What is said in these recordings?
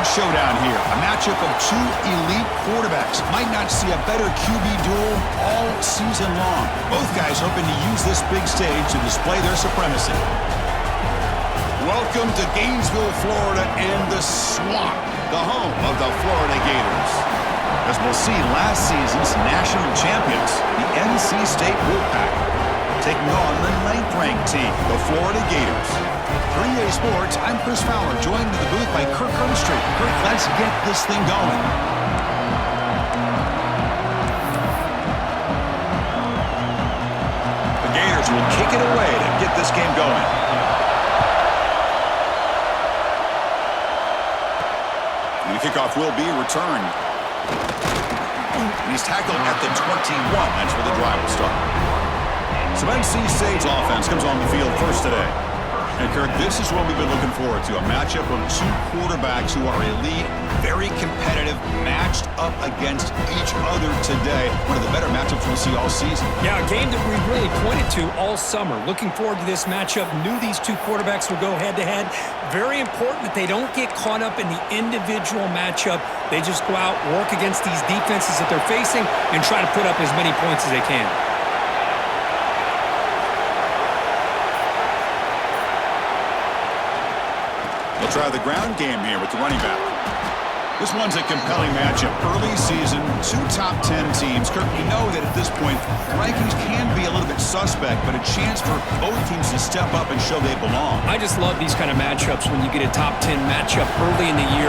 showdown here. A matchup of two elite quarterbacks. Might not see a better QB duel all season long. Both guys hoping to use this big stage to display their supremacy. Welcome to Gainesville, Florida, and the swamp, the home of the Florida Gators. As we'll see, last season's national champions, the NC State Wolfpack, taking on the 9th-ranked team, the Florida Gators. 3A Sports, I'm Chris Fowler, joined in the booth by Kirk Herbstreit. Kirk, let's get this thing going. The Gators will kick it away to get this game going. And the kickoff will be returned. And he's tackled at the 21. That's where the drive will start. So NC State's offense comes on the field first today. And Kirk, this is what we've been looking forward to, a matchup of two quarterbacks who are elite, very competitive, matched up against each other today. One of the better matchups we'll see all season. Yeah, a game that we really pointed to all summer. Looking forward to this matchup. Knew these two quarterbacks would go head-to-head. Very important that they don't get caught up in the individual matchup. They just go out, work against these defenses that they're facing, and try to put up as many points as they can. They'll try the ground game here with the running back. This one's a compelling matchup. Early season, two top 10 teams. Kirk, we know that at this point, rankings can be a little bit suspect, but a chance for both teams to step up and show they belong. I just love these kind of matchups when you get a top 10 matchup early in the year.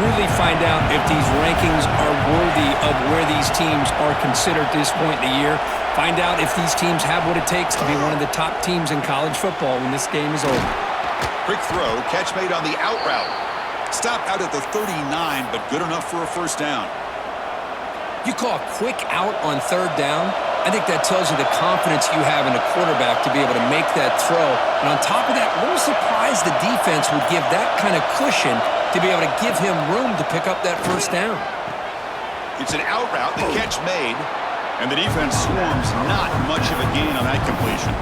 Really find out if these rankings are worthy of where these teams are considered at this point in the year. Find out if these teams have what it takes to be one of the top teams in college football when this game is over. Quick throw, catch made on the out route. Stopped out at the 39, but good enough for a first down. You call a quick out on third down? I think that tells you the confidence you have in a quarterback to be able to make that throw. And on top of that, a little surprised the defense would give that kind of cushion to be able to give him room to pick up that first down. It's an out route, the catch made, and the defense swarms not much of a gain on that completion.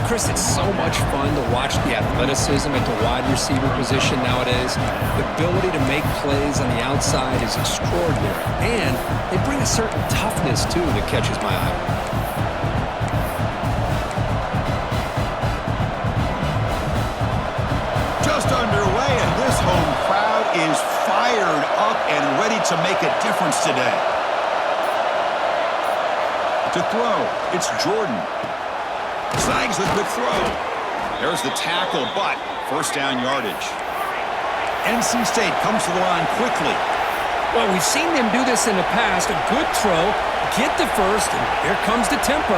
Chris, it's so much fun to watch the athleticism at the wide receiver position nowadays. The ability to make plays on the outside is extraordinary. And they bring a certain toughness, too, that catches my eye. Just underway, and this home crowd is fired up and ready to make a difference today. To throw, it's Jordan. Snags the quick throw. There's the tackle, but first down yardage. NC State comes to the line quickly. Well, we've seen them do this in the past. A good throw, get the first, and here comes the tempo.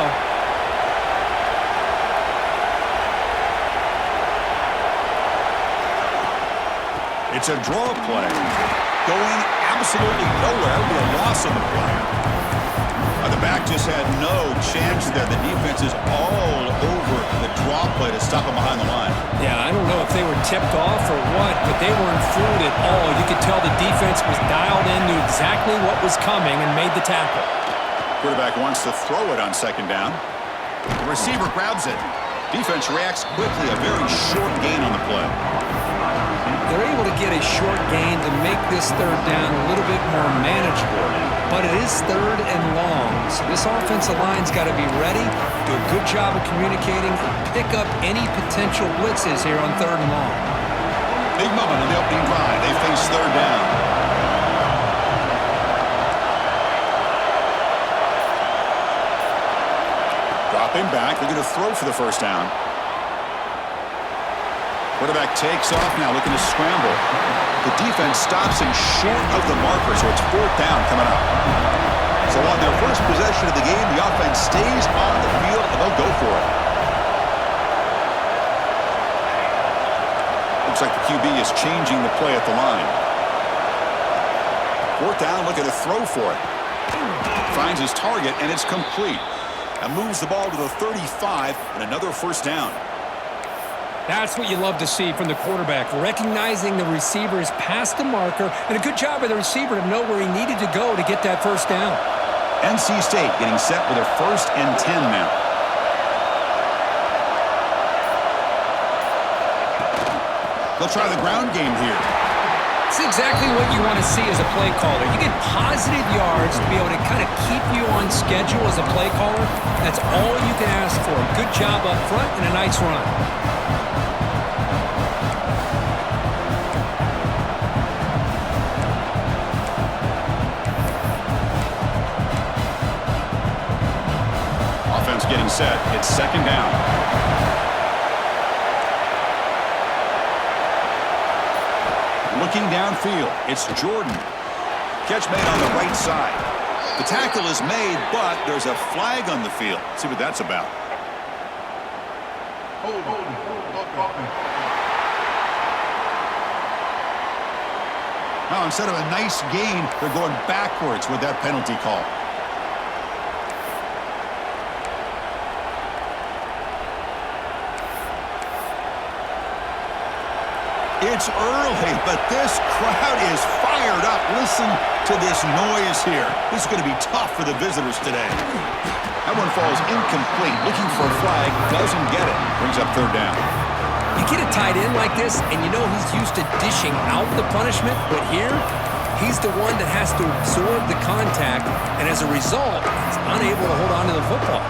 It's a draw play. Going absolutely nowhere. It'll be a loss on the play. The back just had no chance there. The defense is all over the draw play to stop him behind the line. Yeah, I don't know if they were tipped off or what, but they weren't fooled at all. You could tell the defense was dialed in, knew exactly what was coming, and made the tackle. Quarterback wants to throw it on second down. The receiver grabs it. Defense reacts quickly. A very short gain on the play. They're able to get a short gain to make this third down a little bit more manageable. But it is third and long, so this offensive line's got to be ready, do a good job of communicating, and pick up any potential blitzes here on third and long. Big moment on the opening drive. They face third down. Dropping back, they're going to throw for the first down. Quarterback takes off now, looking to scramble. The defense stops him short of the marker, so it's fourth down coming up. So on their first possession of the game, the offense stays on the field, and they'll go for it. Looks like the QB is changing the play at the line. Fourth down, looking to throw for it. Finds his target, and it's complete. And moves the ball to the 35, and another first down. That's what you love to see from the quarterback, recognizing the receiver is past the marker, and a good job by the receiver to know where he needed to go to get that first down. NC State getting set with their 1st and 10 now. They'll try the ground game here. It's exactly what you want to see as a play caller. You get positive yards to be able to kind of keep you on schedule as a play caller. That's all you can ask for. Good job up front and a nice run. Offense getting set. It's second down. Looking downfield, it's Jordan. Catch made on the right side. The tackle is made, but there's a flag on the field. Let's see what that's about. Now, instead of a nice gain, they're going backwards with that penalty call. It's early, but this crowd is fired up. Listen to this noise here. This is going to be tough for the visitors today. That one falls incomplete. Looking for a flag, doesn't get it. Brings up third down. You get a tight end like this, and you know he's used to dishing out the punishment, but here, he's the one that has to absorb the contact, and as a result, he's unable to hold on to the football.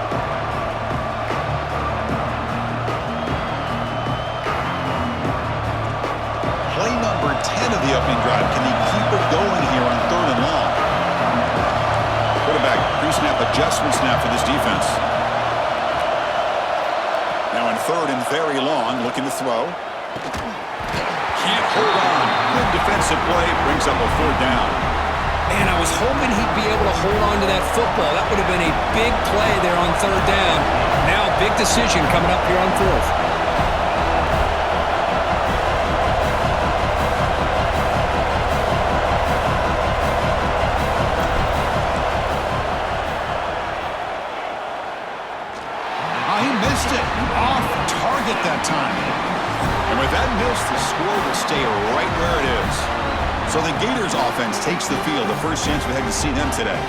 Play number 10 of the opening drive. Can he keep it going here on third and long? Quarterback pre-snap adjustment snap for this defense. Now in third and very long, looking to throw. Can't hold on. Good defensive play. Brings up a fourth down. Man, I was hoping he'd be able to hold on to that football. That would have been a big play there on third down. Now a big decision coming up here on fourth. That time. And with that miss, the score will stay right where it is. So the Gators offense takes the field, the first chance we had to see them today.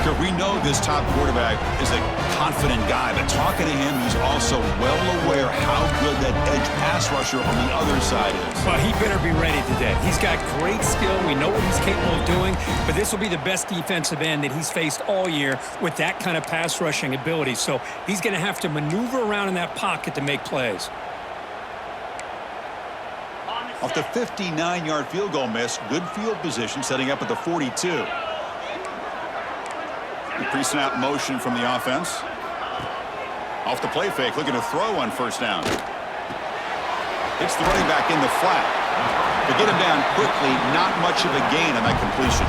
Because we know this top quarterback is a confident guy, but talking to him, he's also well aware how good that edge pass rusher on the other side is. Well, he better be ready today. He's got great skill. We know what he's capable of doing, but this will be the best defensive end that he's faced all year with that kind of pass rushing ability. So he's going to have to maneuver around in that pocket to make plays. Off the 59-yard field goal miss, good field position setting up at the 42. Pre-snap motion from the offense. Off the play fake, looking to throw on first down. It's the running back in the flat. To get him down quickly, not much of a gain on that completion.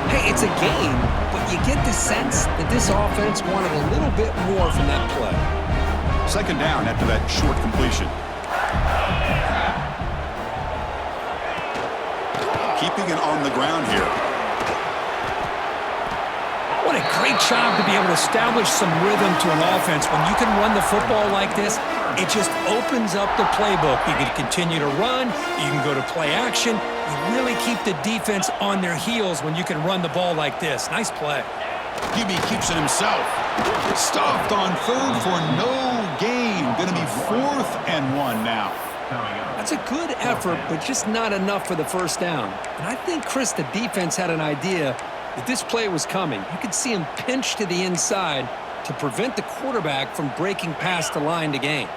Hey, it's a gain, but you get the sense that this offense wanted a little bit more from that play. Second down after that short completion. Keeping it on the ground here. What a great job to be able to establish some rhythm to an offense. When you can run the football like this, it just opens up the playbook. You can continue to run. You can go to play action. You really keep the defense on their heels when you can run the ball like this. Nice play. QB keeps it himself. Stopped on third for no gain. Going to be 4th and 1 now. That's a good effort, but just not enough for the first down. And I think, Chris, the defense had an idea that this play was coming. You could see him pinch to the inside to prevent the quarterback from breaking past the line to gain.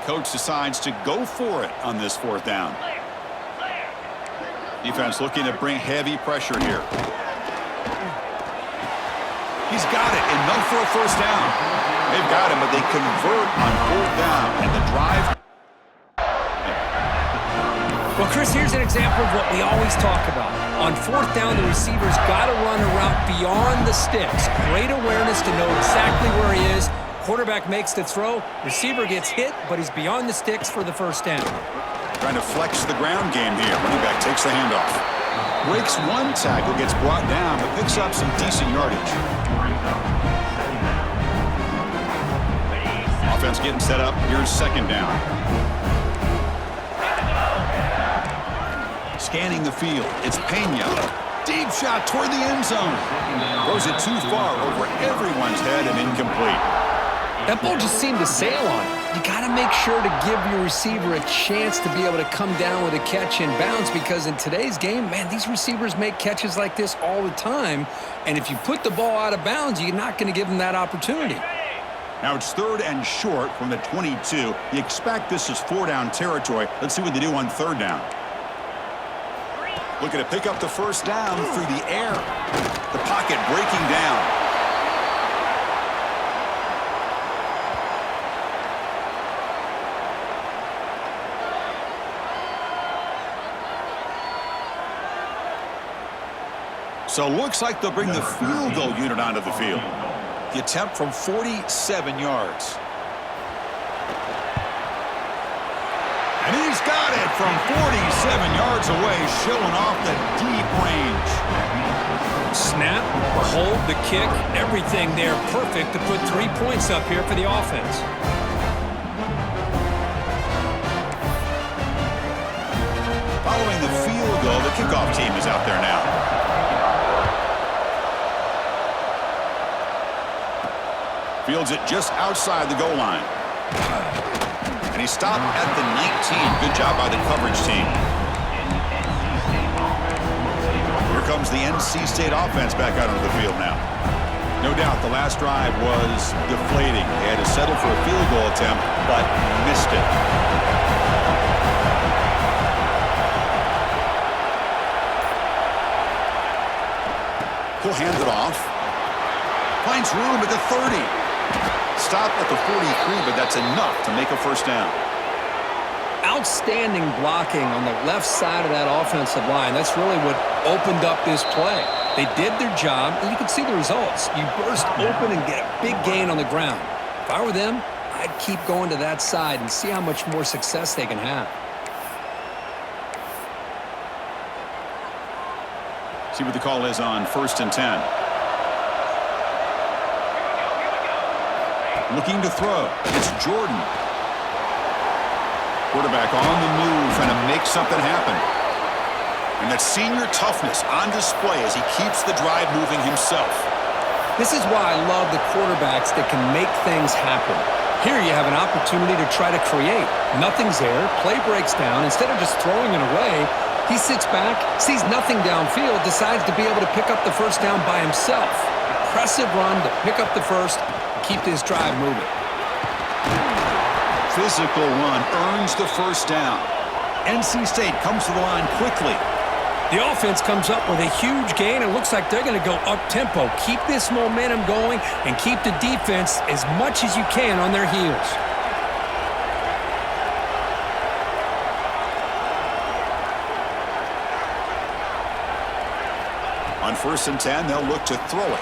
Coach decides to go for it on this 4th down. Defense looking to bring heavy pressure here. He's got it, enough for a first down. They've got him, but they convert on 4th down, and the drive. Well, Chris, here's an example of what we always talk about. On 4th down, the receiver's got to run a route beyond the sticks. Great awareness to know exactly where he is. Quarterback makes the throw. Receiver gets hit, but he's beyond the sticks for the first down. Trying to flex the ground game here. Running back takes the handoff. Breaks one tackle, gets brought down, but picks up some decent yardage. Offense getting set up. Here's second down. Scanning the field. It's Pena. Deep shot toward the end zone. Throws it too far over everyone's head and incomplete. That ball just seemed to sail on it. You got to make sure to give your receiver a chance to be able to come down with a catch in bounds, because in today's game, man, these receivers make catches like this all the time. And if you put the ball out of bounds, you're not going to give them that opportunity. Now it's 3rd and short from the 22. You expect this is 4-down territory. Let's see what they do on 3rd down. Looking to pick up the 1st down through the air. The pocket breaking down. So looks like they'll bring the field goal unit onto the field. The attempt from 47 yards. And he's got it from 47 yards away, showing off the deep range. Snap, hold, the kick, everything there perfect to put 3 points up here for the offense. Following the field goal, the kickoff team is out there now. Fields it just outside the goal line. And he stopped at the 19. Good job by the coverage team. Here comes the NC State offense back out onto the field now. No doubt the last drive was deflating. They had to settle for a field goal attempt, but missed it. He'll hand it off. Finds room at the 30. Stopped at the 43, but that's enough to make a 1st down. Outstanding blocking on the left side of that offensive line. That's really what opened up this play. They did their job, and you can see the results. You burst open and get a big gain on the ground. If I were them, I'd keep going to that side and see how much more success they can have. See what the call is on 1st and 10. Looking to throw. It's Jordan. Quarterback on the move and to make something happen. And that senior toughness on display as he keeps the drive moving himself. This is why I love the quarterbacks that can make things happen. Here you have an opportunity to try to create. Nothing's there. Play breaks down. Instead of just throwing it away, he sits back, sees nothing downfield, decides to be able to pick up the 1st down by himself. Impressive run to pick up the 1st. Keep this drive moving. Physical run earns the 1st down. NC State comes to the line quickly. The offense comes up with a huge gain. It looks like they're going to go up-tempo. Keep this momentum going and keep the defense as much as you can on their heels. On 1st and 10, they'll look to throw it.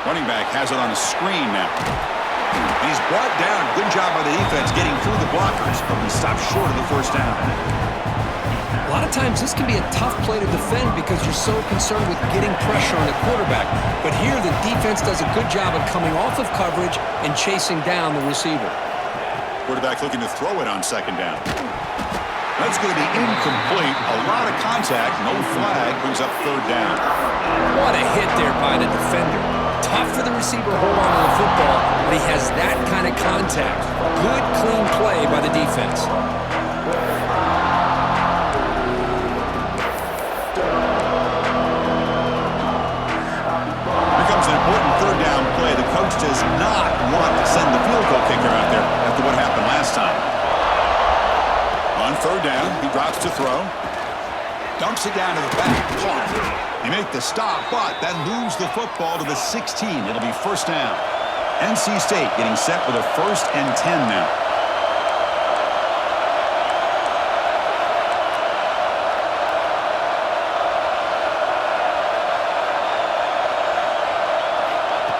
Running back has it on a screen now. And he's brought down. Good job by the defense getting through the blockers, but he stopped short of the 1st down. A lot of times this can be a tough play to defend because you're so concerned with getting pressure on the quarterback. But here the defense does a good job of coming off of coverage and chasing down the receiver. Quarterback looking to throw it on 2nd down. That's going to be incomplete. A lot of contact. No flag. Brings up 3rd down. What a hit there by the defender. Tough for the receiver to hold on to the football, but he has that kind of contact. Good, clean play by the defense. Here comes an important 3rd down play. The coach does not want to send the field goal kicker out there after what happened last time. On 3rd down, he drops to throw. Dumps it down to the back. They make the stop, but then lose the football to the 16. It'll be 1st down. NC State getting set with a 1st and 10 now.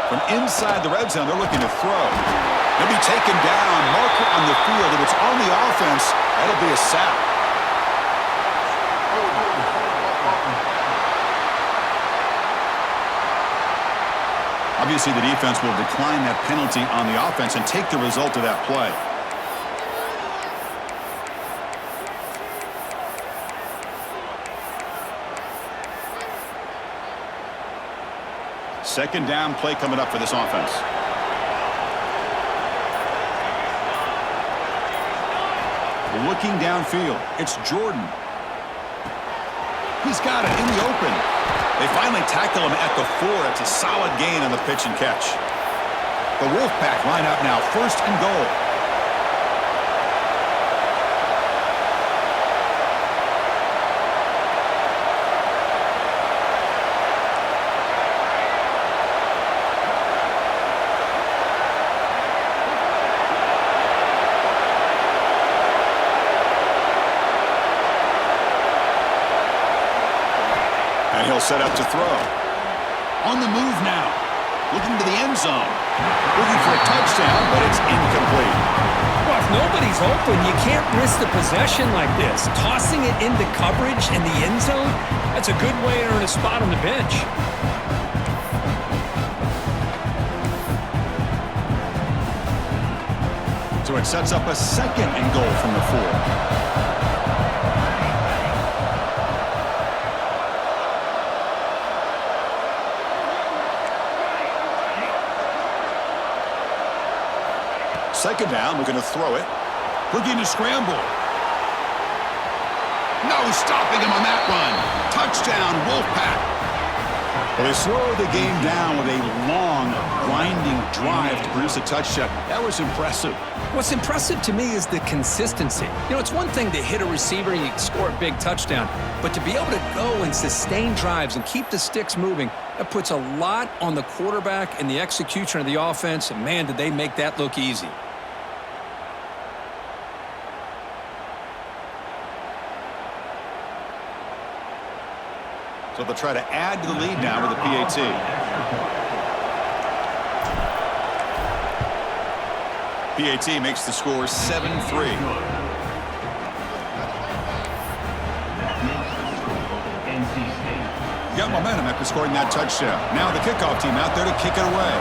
From inside the red zone, they're looking to throw. They'll be taken down. Marker on the field. If it's on the offense, that'll be a sack. Obviously, the defense will decline that penalty on the offense and take the result of that play. Second down play coming up for this offense. Looking downfield, it's Jordan. He's got it in the open. They finally tackle him at the 4. It's a solid gain on the pitch and catch. The Wolfpack line up now, 1st and goal. And he'll set up to throw. On the move now. Looking to the end zone. Looking for a touchdown, but it's incomplete. Well, if nobody's open, you can't risk the possession like this. Tossing it into coverage in the end zone, that's a good way to earn a spot on the bench. So it sets up a 2nd and goal from the 4. Second down, looking to throw it. Looking to scramble. No stopping him on that run. Touchdown, Wolfpack. Well, they slowed the game down with a long, grinding drive to produce a touchdown. That was impressive. What's impressive to me is the consistency. You know, it's one thing to hit a receiver and you score a big touchdown, but to be able to go and sustain drives and keep the sticks moving, that puts a lot on the quarterback and the execution of the offense, and man, did they make that look easy. So they'll try to add to the lead now with a PAT. PAT makes the score 7-3. Got momentum after scoring that touchdown. Now the kickoff team out there to kick it away.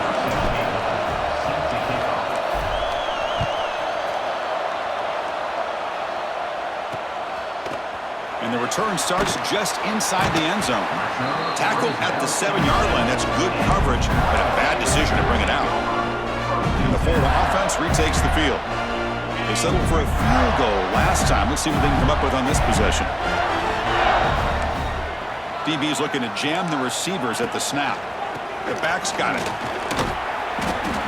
And the return starts just inside the end zone. Tackled at the 7-yard line. That's good coverage, but a bad decision to bring it out. And the Florida offense retakes the field. They settled for a field goal last time. Let's see what they can come up with on this possession. DB's looking to jam the receivers at the snap. The back's got it.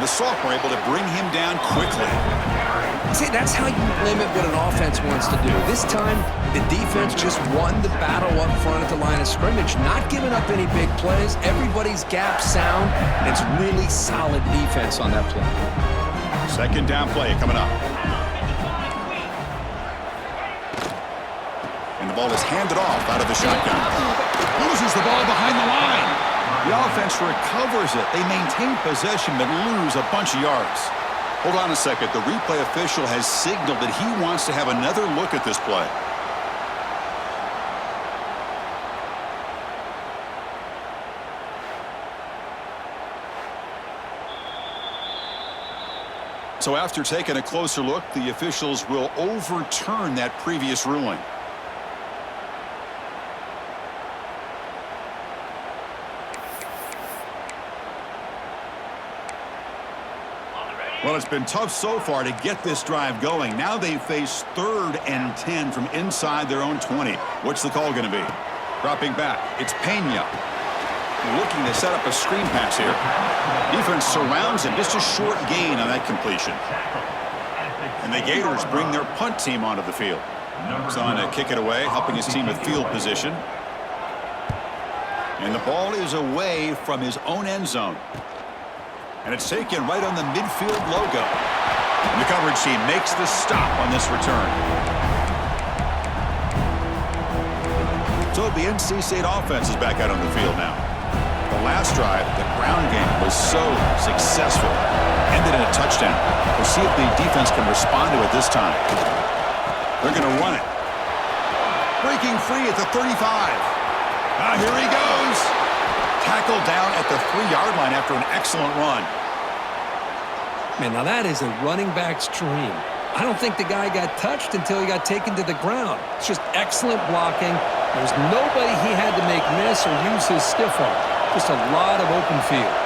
The sophomore able to bring him down quickly. See, that's how you limit what an offense wants to do. This time, the defense just won the battle up front at the line of scrimmage, not giving up any big plays. Everybody's gap sound, and it's really solid defense on that play. Second down play coming up. And the ball is handed off out of the shotgun. Loses the ball behind the line. The offense recovers it. They maintain possession but lose a bunch of yards. Hold on a second. The replay official has signaled that he wants to have another look at this play. So after taking a closer look, the officials will overturn that previous ruling. Well, it's been tough so far to get this drive going. Now they face 3rd and 10 from inside their own 20. What's the call going to be? Dropping back. It's Pena. Looking to set up a screen pass here. Defense surrounds him. Just a short gain on that completion. And the Gators bring their punt team onto the field. He's on to kick it away, helping his team with field position. And the ball is away from his own end zone. And it's taken right on the midfield logo. And the coverage team makes the stop on this return. So the NC State offense is back out on the field now. The last drive, the ground game, was so successful. Ended in a touchdown. We'll see if the defense can respond to it this time. They're going to run it. Breaking free at the 35. Now here he goes. Tackled down at the 3-yard line after an excellent run. Man, now that is a running back's dream. I don't think the guy got touched until he got taken to the ground. It's just excellent blocking. There's nobody he had to make miss or use his stiff arm. Just a lot of open field.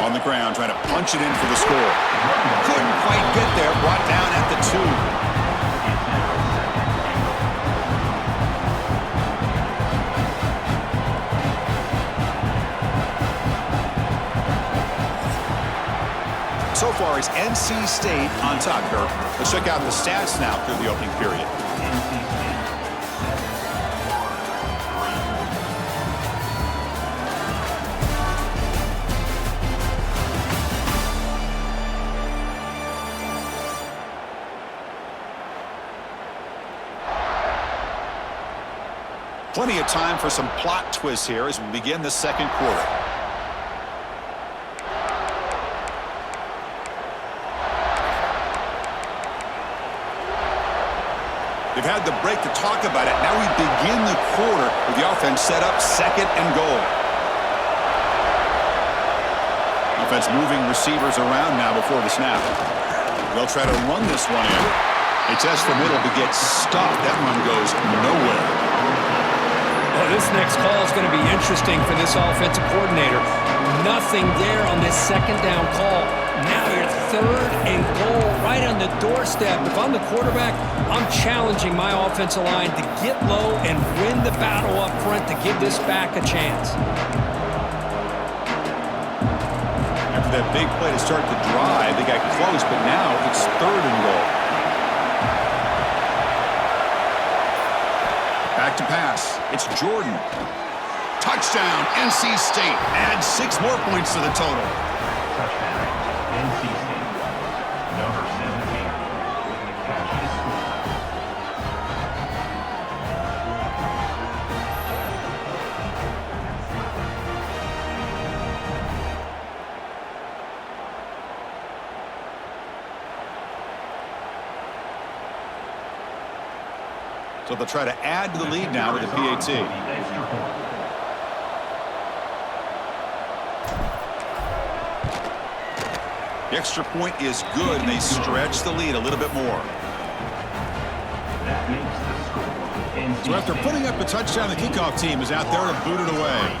On the ground, trying to punch it in for the score. Couldn't quite get there. Brought down at the 2. So far, it's NC State on top here. Let's check out the stats now through the opening period. Plenty of time for some plot twists here as we begin the second quarter. They've had the break to talk about it. Now we begin the quarter with the offense set up 2nd and goal. Offense moving receivers around now before the snap. They'll try to run this one in. They test the middle, but get stopped. That run goes nowhere. Oh, this next call is going to be interesting for this offensive coordinator. Nothing there on this 2nd down call. Now you're 3rd and goal right on the doorstep. If I'm the quarterback, I'm challenging my offensive line to get low and win the battle up front to give this back a chance. After that big play to start the drive, they got close, but now it's 3rd and goal. Back to pass. It's Jordan. Touchdown, NC State. Add 6 more points to the total. Touchdown, NC State. Number 17. Catch the score. So they'll try to add to the lead now with the PAT. The extra point is good, and they stretch the lead a little bit more. That makes the score. So after putting up a touchdown, the kickoff team is out there to boot it away.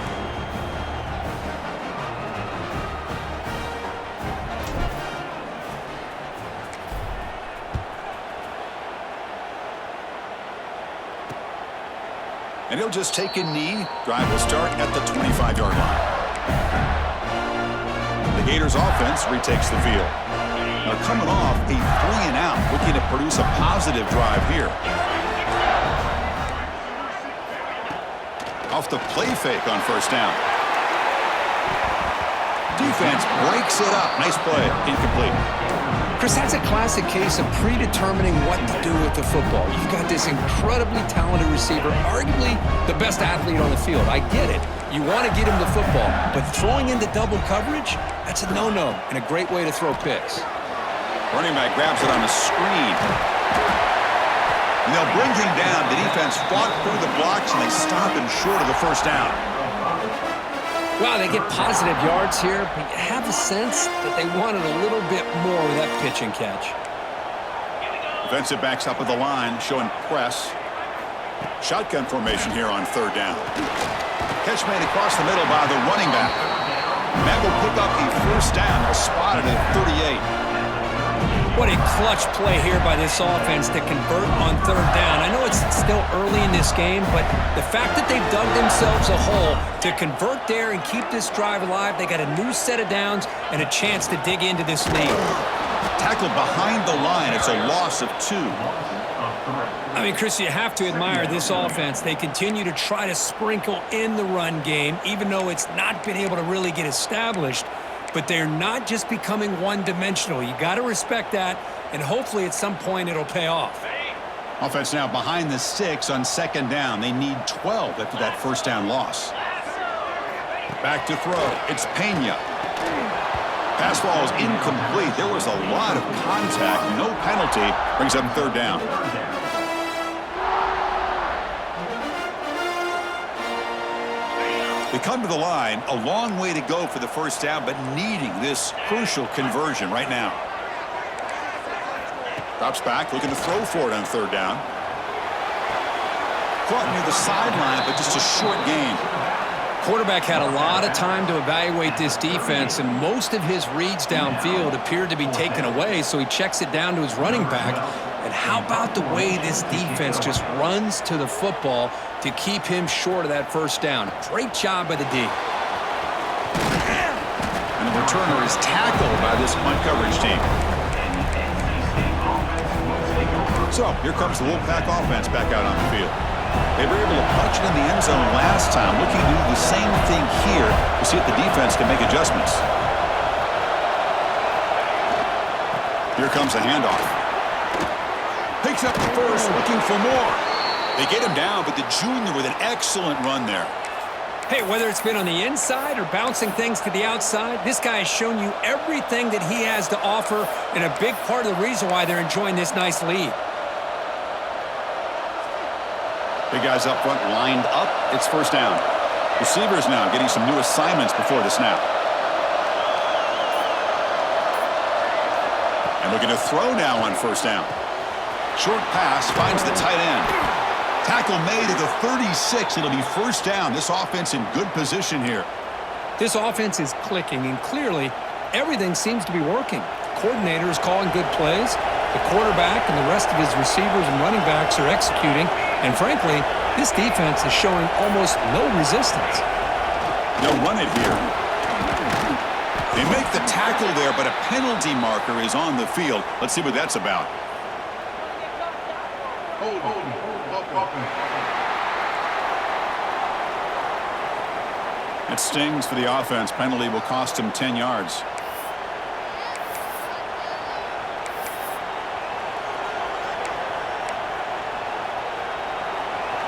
And he'll just take a knee. Drive will start at the 25-yard line. The Gators offense retakes the field. Now coming off a 3-and-out, looking to produce a positive drive here. Off the play fake on 1st down. Defense breaks it up. Nice play. Incomplete. Chris, that's a classic case of predetermining what to do with the football. You've got this incredibly talented receiver, arguably the best athlete on the field. I get it. You want to get him the football, but throwing into double coverage, that's a no-no and a great way to throw picks. Running back grabs it on a screen. And they'll bring him down. The defense fought through the blocks, and they stop him short of the 1st down. Wow, they get positive yards here, but you have the sense that they wanted a little bit more with that pitch and catch. Defensive backs up at the line, showing press. Shotgun formation here on 3rd down. Catch made across the middle by the running back. That will pick up the 1st down. They'll spot it at 38. What a clutch play here by this offense to convert on 3rd down. I know it's still early in this game, but the fact that they've dug themselves a hole to convert there and keep this drive alive, they got a new set of downs and a chance to dig into this lead. Tackled behind the line. It's a loss of 2. I mean, Chris, you have to admire this offense. They continue to try to sprinkle in the run game, even though it's not been able to really get established. But they're not just becoming one-dimensional. You got to respect that, and hopefully at some point it'll pay off. Offense now behind the 6 on 2nd down. They need 12 after that 1st down loss. Back to throw. It's Pena. Pass ball is incomplete. There was a lot of contact. No penalty. Brings up 3rd down. They come to the line, a long way to go for the 1st down, but needing this crucial conversion right now. Drops back, looking to throw for it on 3rd down. Caught near the sideline, but just a short gain. Quarterback had a lot of time to evaluate this defense, and most of his reads downfield appeared to be taken away, so he checks it down to his running back. And how about the way this defense just runs to the football to keep him short of that first down? Great job by the D. And the returner is tackled by this punt coverage team. So here comes the Wolfpack offense back out on the field. They were able to punch it in the end zone last time, looking to do the same thing here to see if the defense can make adjustments. Here comes a handoff. Picks up the first, looking for more. They get him down, but the junior with an excellent run there. Hey, whether it's been on the inside or bouncing things to the outside, this guy has shown you everything that he has to offer, and a big part of the reason why they're enjoying this nice lead. Big guys up front lined up. It's first down. Receivers now getting some new assignments before the snap. And looking to throw now on first down. Short pass finds the tight end. Tackle made at the 36. It'll be first down. This offense in good position here. This offense is clicking, and clearly everything seems to be working. The coordinator is calling good plays. The quarterback and the rest of his receivers and running backs are executing. And frankly, this defense is showing almost no resistance. They'll run it here. They make the tackle there, but a penalty marker is on the field. Let's see what that's about. It stings for the offense. Penalty will cost him 10 yards.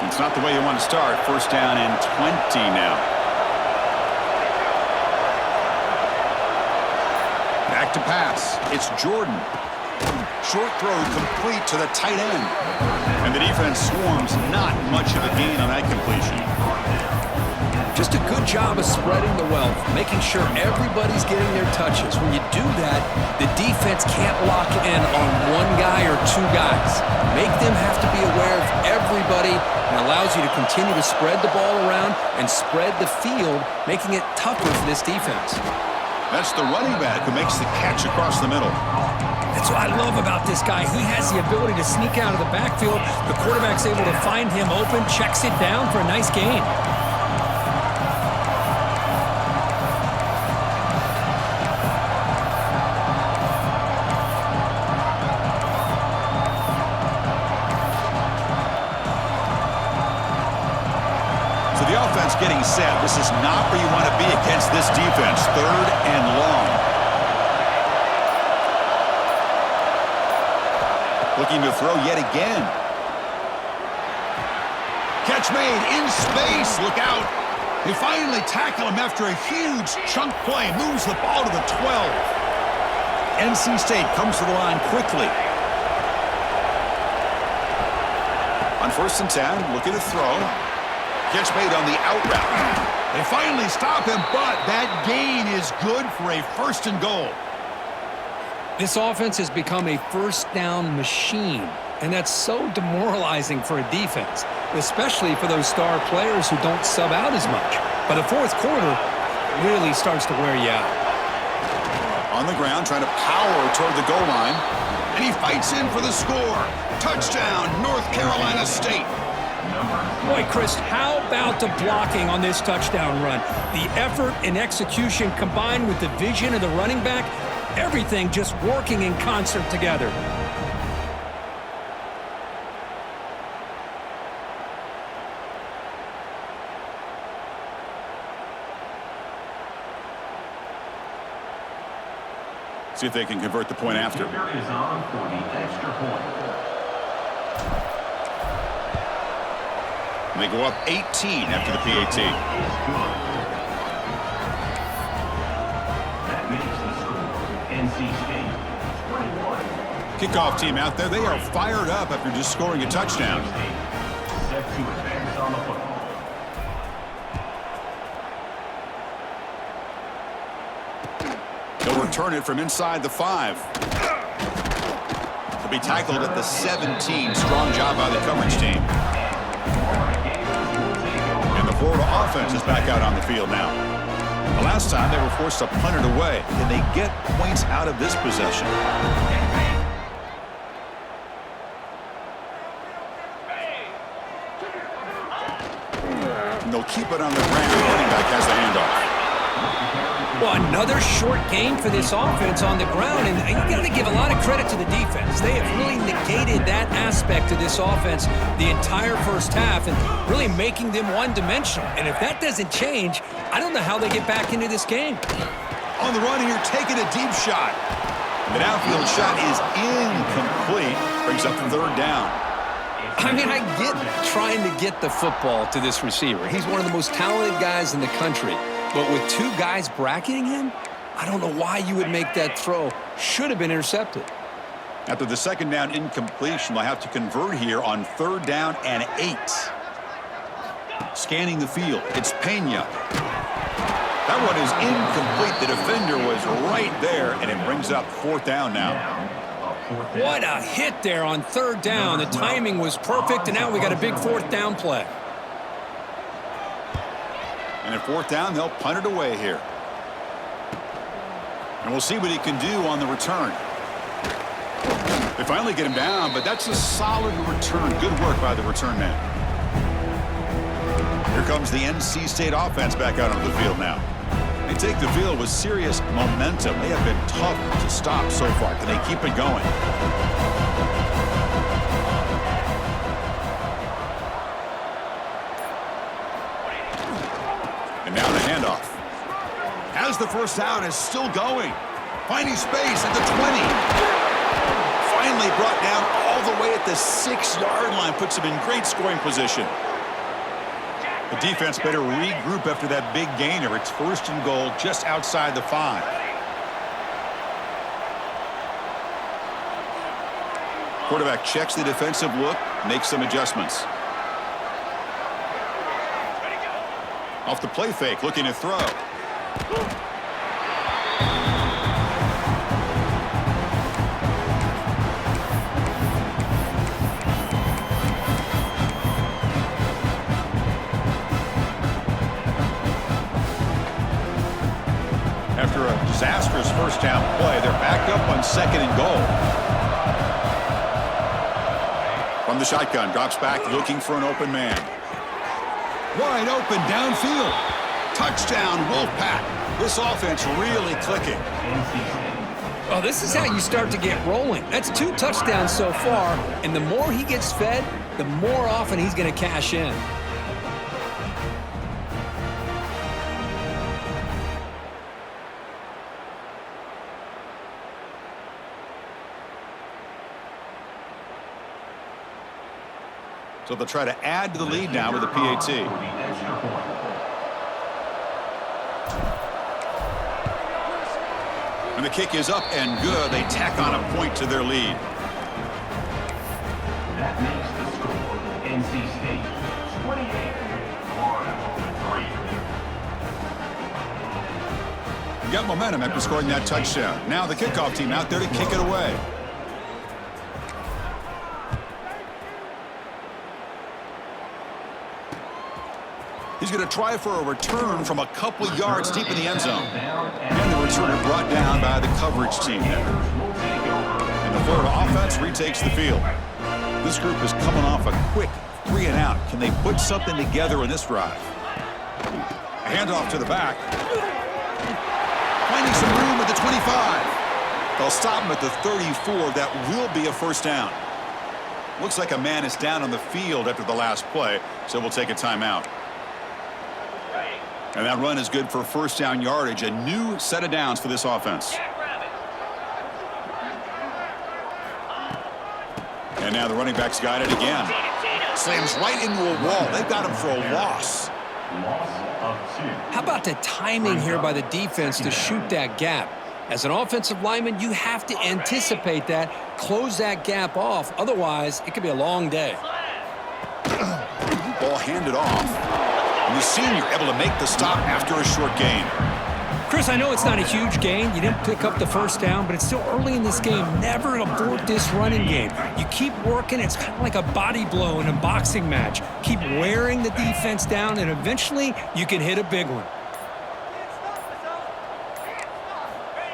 It's not the way you want to start. First down and 20 now. Back to pass. It's Jordan. Short throw complete to the tight end. And the defense swarms. Not much of a gain on that completion. Just a good job of spreading the wealth, making sure everybody's getting their touches. When you do that, the defense can't lock in on one guy or two guys. Make them have to be aware of everybody, and allows you to continue to spread the ball around and spread the field, making it tougher for this defense. That's the running back who makes the catch across the middle. That's what I love about this guy. He has the ability to sneak out of the backfield. The quarterback's able to find him open, checks it down for a nice gain. Getting set. This is not where you want to be against this defense. Third and long. Looking to throw yet again. Catch made in space. Look out. They finally tackle him after a huge chunk play. Moves the ball to the 12. NC State comes to the line quickly. On first and 10, looking to throw. Catch made on the out route. They finally stop him, but that gain is good for a first and goal. This offense has become a first down machine, and that's so demoralizing for a defense, especially for those star players who don't sub out as much. But the fourth quarter really starts to wear you out. On the ground, trying to power toward the goal line, and he fights in for the score. Touchdown, North Carolina State. Boy, Chris, how about the blocking on this touchdown run? The effort and execution combined with the vision of the running back, everything just working in concert together. See if they can convert the point after. Kicker is on for the extra point. And they go up 18 after the PAT. That makes the score NC State 21. Kickoff team out there, they are fired up after just scoring a touchdown. Set to advance on the football. They'll return it from inside the 5. They'll be tackled at the 17. Strong job by the coverage team. And the Florida offense is back out on the field now. The last time they were forced to punt it away. Can they get points out of this possession? And they'll keep it on the ground. Running back has the handoff. Well, another short gain for this offense on the ground, and you got to give a lot of credit to the defense. They have really negated that aspect of this offense the entire first half and really making them one-dimensional. And if that doesn't change, I don't know how they get back into this game. On the run here, taking a deep shot. The downfield shot is incomplete. Brings up third down. I mean, I get trying to get the football to this receiver. He's one of the most talented guys in the country. But with two guys bracketing him, I don't know why you would make that throw. Should have been intercepted. After the second down incompletion, they'll have to convert here on third down and 8. Scanning the field, it's Pena. That one is incomplete. The defender was right there, and it brings up fourth down now. What a hit there on third down. The timing was perfect, and now we got a big fourth down play. And at fourth down, they'll punt it away here. And we'll see what he can do on the return. They finally get him down, but that's a solid return. Good work by the return man. Here comes the NC State offense back out on the field now. They take the field with serious momentum. They have been tough to stop so far. Can they keep it going? And now the handoff. Has the first down, is still going. Finding space at the 20. Finally brought down all the way at the 6-yard line. Puts him in great scoring position. The defense better regroup after that big gainer. It's first and goal just outside the 5. Quarterback checks the defensive look, makes some adjustments. Off the play fake, looking to throw. After a disastrous first down play, they're backed up on second and goal. From the shotgun, drops back, looking for an open man. Wide open downfield. Touchdown, Wolfpack. This offense really clicking. Well, this is how you start to get rolling. That's 2 touchdowns so far, and the more he gets fed, the more often he's going to cash in. So they'll try to add to the lead now with a PAT. And the kick is up and good. They tack on a point to their lead. That makes the score NC State 28, Florida 3. Got momentum after scoring that touchdown. Now the kickoff team out there to kick it away. He's going to try for a return from a couple yards deep in the end zone. And the returner brought down by the coverage team there. And the Florida offense retakes the field. This group is coming off a quick 3 and out. Can they put something together in this drive? A handoff to the back. Finding some room at the 25. They'll stop him at the 34. That will be a first down. Looks like a man is down on the field after the last play, so we'll take a timeout. And that run is good for first down yardage. A new set of downs for this offense. And now the running back's got it again. Slams right into a wall. They've got him for a loss. How about the timing here by the defense to shoot that gap? As an offensive lineman, you have to anticipate that, close that gap off. Otherwise, it could be a long day. Ball handed off. And the senior able to make the stop after a short gain. Chris, I know it's not a huge gain. You didn't pick up the first down, but it's still early in this game. Never abort this running game. You keep working. It's kind of like a body blow in a boxing match. Keep wearing the defense down, and eventually you can hit a big one.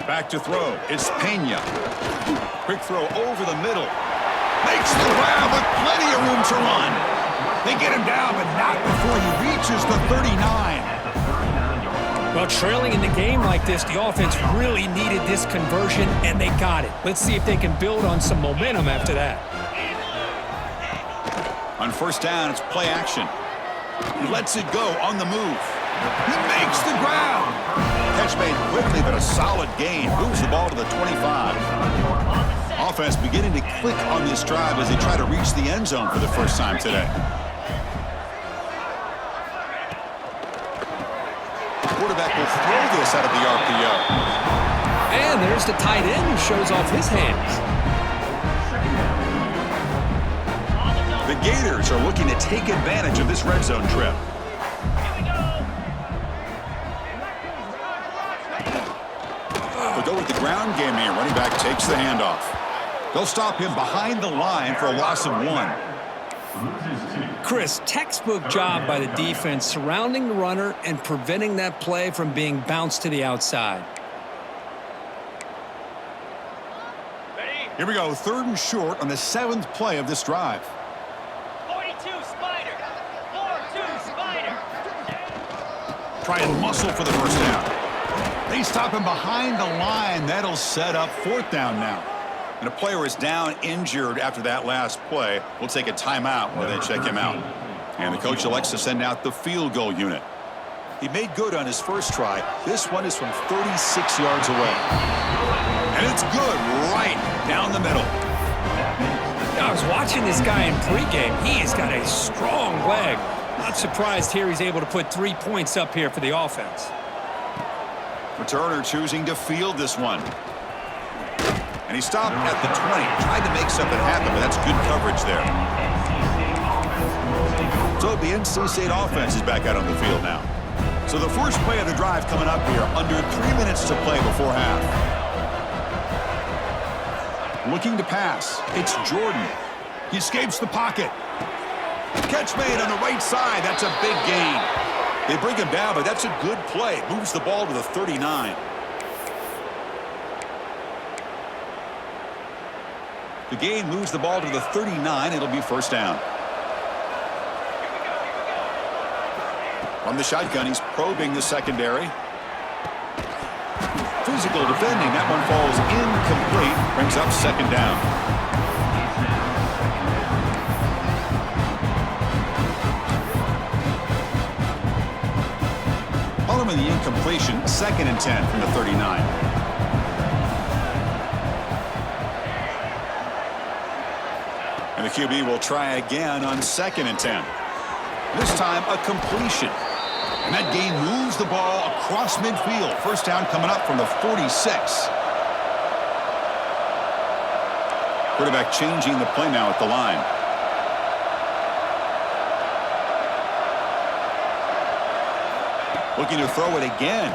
Back to throw. It's Pena. Quick throw over the middle. Makes the grab with plenty of room to run. They get him down, but not before he reaches the 39. Well, trailing in the game like this, the offense really needed this conversion, and they got it. Let's see if they can build on some momentum after that. On first down, it's play action. He lets it go on the move. He makes the grab. Catch made quickly, but a solid gain. Moves the ball to the 25. Offense beginning to click on this drive as they try to reach the end zone for the first time today. Quarterback will throw this out of the RPO. And there's the tight end who shows off his hands. The Gators are looking to take advantage of this red zone trip. They'll go with the ground game here. Running back takes the handoff. They'll stop him behind the line for a loss of 1. Chris, textbook job by the defense surrounding the runner and preventing that play from being bounced to the outside. Here we go, 3rd and short on the 7th play of this drive. 42 Spider. 4-2 Spider. Try and muscle for the first down. They stop him behind the line. That'll set up 4th down now. And a player is down injured after that last play. We'll take a timeout when they check him out. And the coach elects to send out the field goal unit. He made good on his first try. This one is from 36 yards away. And it's good right down the middle. I was watching this guy in pregame. He has got a strong leg. Not surprised here he's able to put 3 points up here for the offense. Returner choosing to field this one. And he stopped at the 20. Tried to make something happen, but that's good coverage there. So the NC State offense is back out on the field now. So the first play of the drive coming up here, under 3 minutes to play before half. Looking to pass. It's Jordan. He escapes the pocket. Catch made on the right side. That's a big gain. They bring him down, but that's a good play. Moves the ball to the 39. The gain moves the ball to the 39. It'll be first down. From the shotgun, he's probing the secondary. Physical defending. That one falls incomplete. Brings up 2nd down. Following the incompletion, 2nd and 10 from the 39. And the QB will try again on 2nd and 10. This time a completion. And that gain moves the ball across midfield. First down coming up from the 46. Quarterback changing the play now at the line. Looking to throw it again.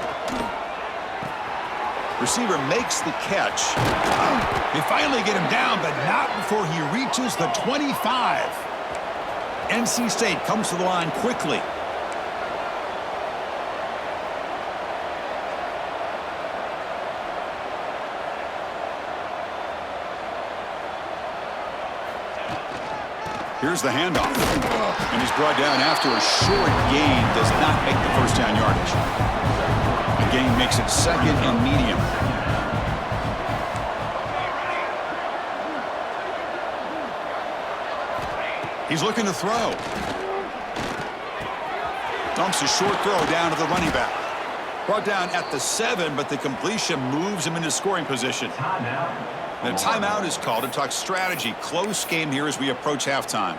Receiver makes the catch. They finally get him down, but not before he reaches the 25. NC State comes to the line quickly. Here's the handoff. And he's brought down after a short gain. Does not make the first down yardage. The gain makes it 2nd and medium. He's looking to throw. Dumps a short throw down to the running back. Brought down at the 7, but the completion moves him into scoring position. And a timeout is called to talk strategy. Close game here as we approach halftime.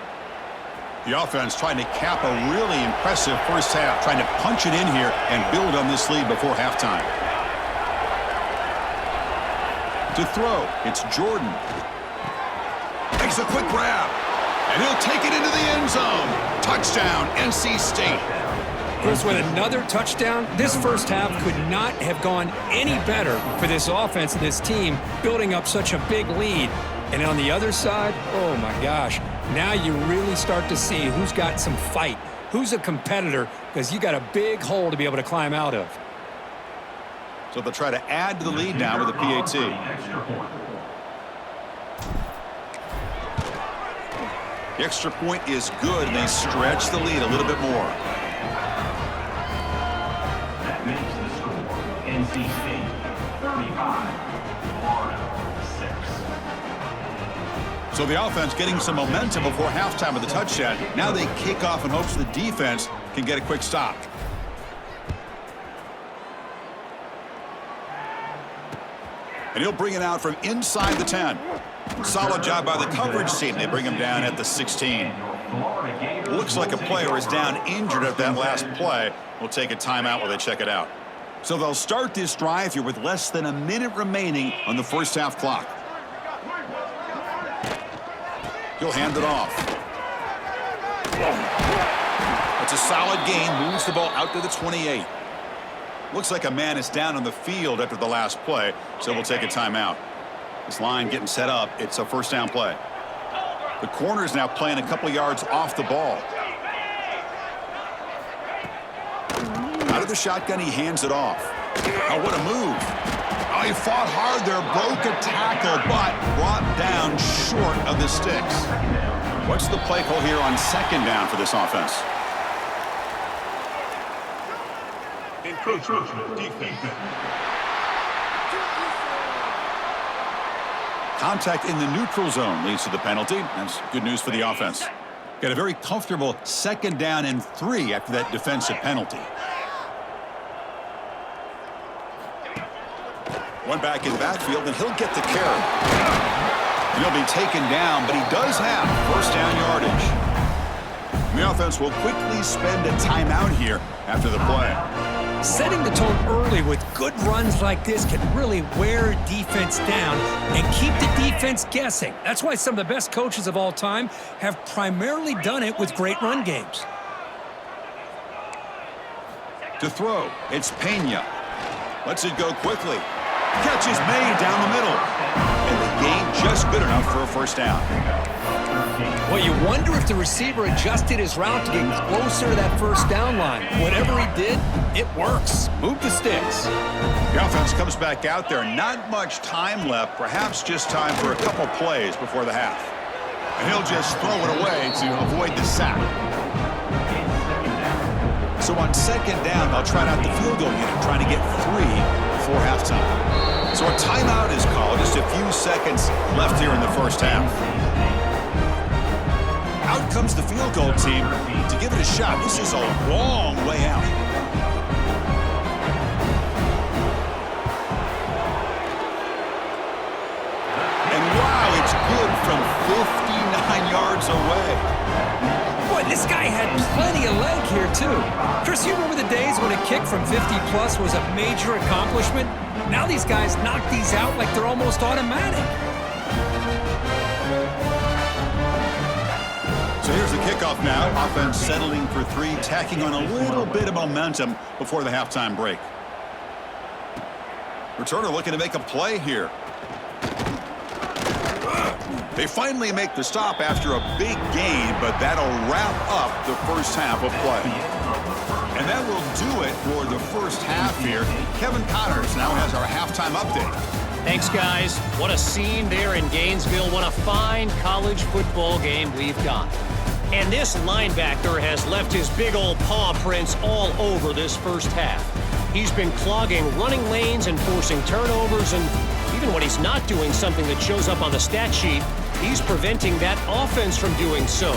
The offense trying to cap a really impressive first half, trying to punch it in here and build on this lead before halftime. To throw, it's Jordan. Makes a quick grab, and he'll take it into the end zone. Touchdown, NC State. Chris, with another touchdown, this first half could not have gone any better for this offense and this team, building up such a big lead. And on the other side, oh my gosh, now you really start to see who's got some fight, who's a competitor, because you got a big hole to be able to climb out of. So they'll try to add to the lead now with a PAT. The extra point is good, and they stretch the lead a little bit more. That makes the score NC State 35, Florida 6. So the offense getting some momentum before halftime with the touchdown. Now they kick off in hopes the defense can get a quick stop. And he'll bring it out from inside the 10. Solid job by the coverage team. They bring him down at the 16. Looks like a player is down injured at that last play. We'll take a timeout while they check it out. So they'll start this drive here with less than a minute remaining on the first half clock. He'll hand it off. It's a solid gain. Moves the ball out to the 28. Looks like a man is down on the field after the last play, so we'll take a timeout. This line getting set up. It's a first down play. The corner is now playing a couple yards off the ball. Out of the shotgun, he hands it off. Oh, what a move. Oh, he fought hard there, broke a tackle, but brought down short of the sticks. What's the play call here on second down for this offense? Defense. Contact in the neutral zone leads to the penalty. That's good news for the offense. Got a very comfortable second down and 3 after that defensive penalty. One back in the backfield, and he'll get the carry. And he'll be taken down, but he does have first down yardage. The offense will quickly spend a timeout here after the play. Setting the tone early with good runs like this can really wear defense down and keep the defense guessing. That's why some of the best coaches of all time have primarily done it with great run games. To throw, it's Pena. Lets it go quickly. Catch is made down the middle. And the gain just good enough for a first down. Well, you wonder if the receiver adjusted his route to get closer to that first down line. Whatever he did, it works. Move the sticks. The offense comes back out there. Not much time left. Perhaps just time for a couple plays before the half. And he'll just throw it away to avoid the sack. So on second down, they'll try out the field goal unit, trying to get 3 before halftime. So a timeout is called. Just a few seconds left here in the first half. Out comes the field goal team to give it a shot. This is a long way out. And wow, it's good from 59 yards away. Boy, this guy had plenty of leg here, too. Chris, you remember the days when a kick from 50-plus was a major accomplishment? Now these guys knock these out like they're almost automatic. So here's the kickoff now. Offense settling for 3, tacking on a little bit of momentum before the halftime break. Returner looking to make a play here. They finally make the stop after a big gain, but that'll wrap up the first half of play. And that will do it for the first half here. Kevin Connors now has our halftime update. Thanks, guys. What a scene there in Gainesville. What a fine college football game we've got. And this linebacker has left his big old paw prints all over this first half. He's been clogging running lanes and forcing turnovers, and even when he's not doing something that shows up on the stat sheet, he's preventing that offense from doing so.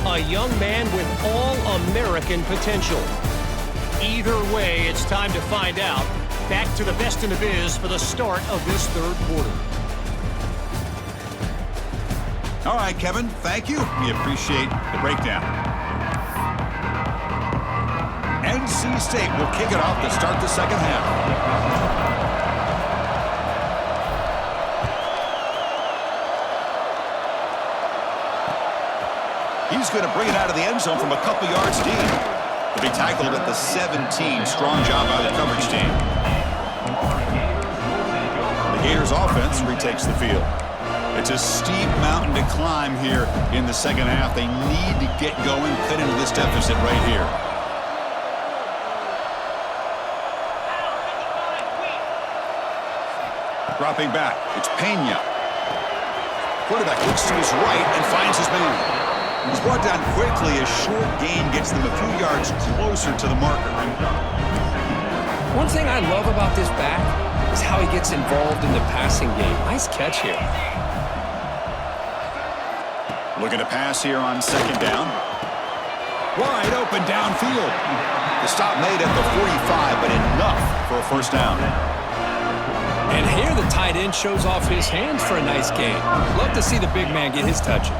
A young man with all-American potential. Either way, it's time to find out. Back to the best in the biz for the start of this third quarter. All right, Kevin, thank you. We appreciate the breakdown. NC State will kick it off to start the second half. He's going to bring it out of the end zone from a couple yards deep. To be tackled at the 17. Strong job by the coverage team. The Gators offense retakes the field. It's a steep mountain to climb here in the second half. They need to get going, cut into this deficit right here. Dropping back, it's Pena. Quarterback looks to his right and finds his man. He's brought down quickly. A short gain gets them a few yards closer to the marker. One thing I love about this back is how he gets involved in the passing game. Nice catch here. Looking to pass here on second down. Wide open downfield. The stop made at the 45, but enough for a first down. And here the tight end shows off his hands for a nice gain. Love to see the big man get his touches.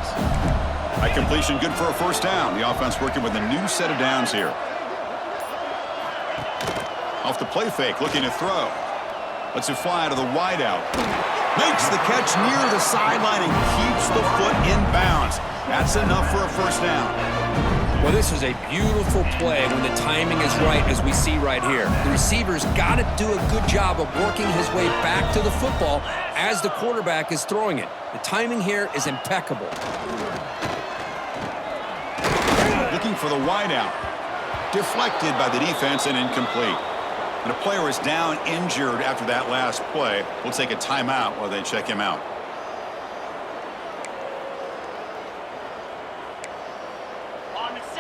High completion, good for a first down. The offense working with a new set of downs here. Off the play fake, looking to throw. Lets it fly to the wideout. Makes the catch near the sideline and keeps the foot in bounds. That's enough for a first down. Well, this is a beautiful play when the timing is right, as we see right here. The receiver's got to do a good job of working his way back to the football as the quarterback is throwing it. The timing here is impeccable. Looking for the wideout. Deflected by the defense and incomplete. And a player is down injured after that last play. We'll take a timeout while they check him out.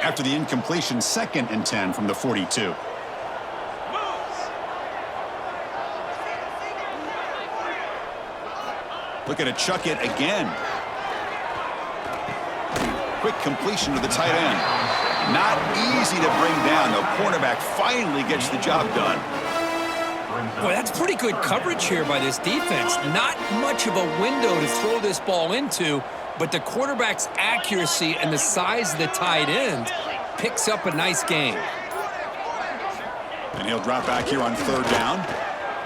After the incompletion, 2nd and 10 from the 42. Looking to chuck it again. Quick completion to the tight end. Not easy to bring down. The cornerback finally gets the job done. Boy, that's pretty good coverage here by this defense. Not much of a window to throw this ball into, but the quarterback's accuracy and the size of the tight end picks up a nice gain. And he'll drop back here on third down.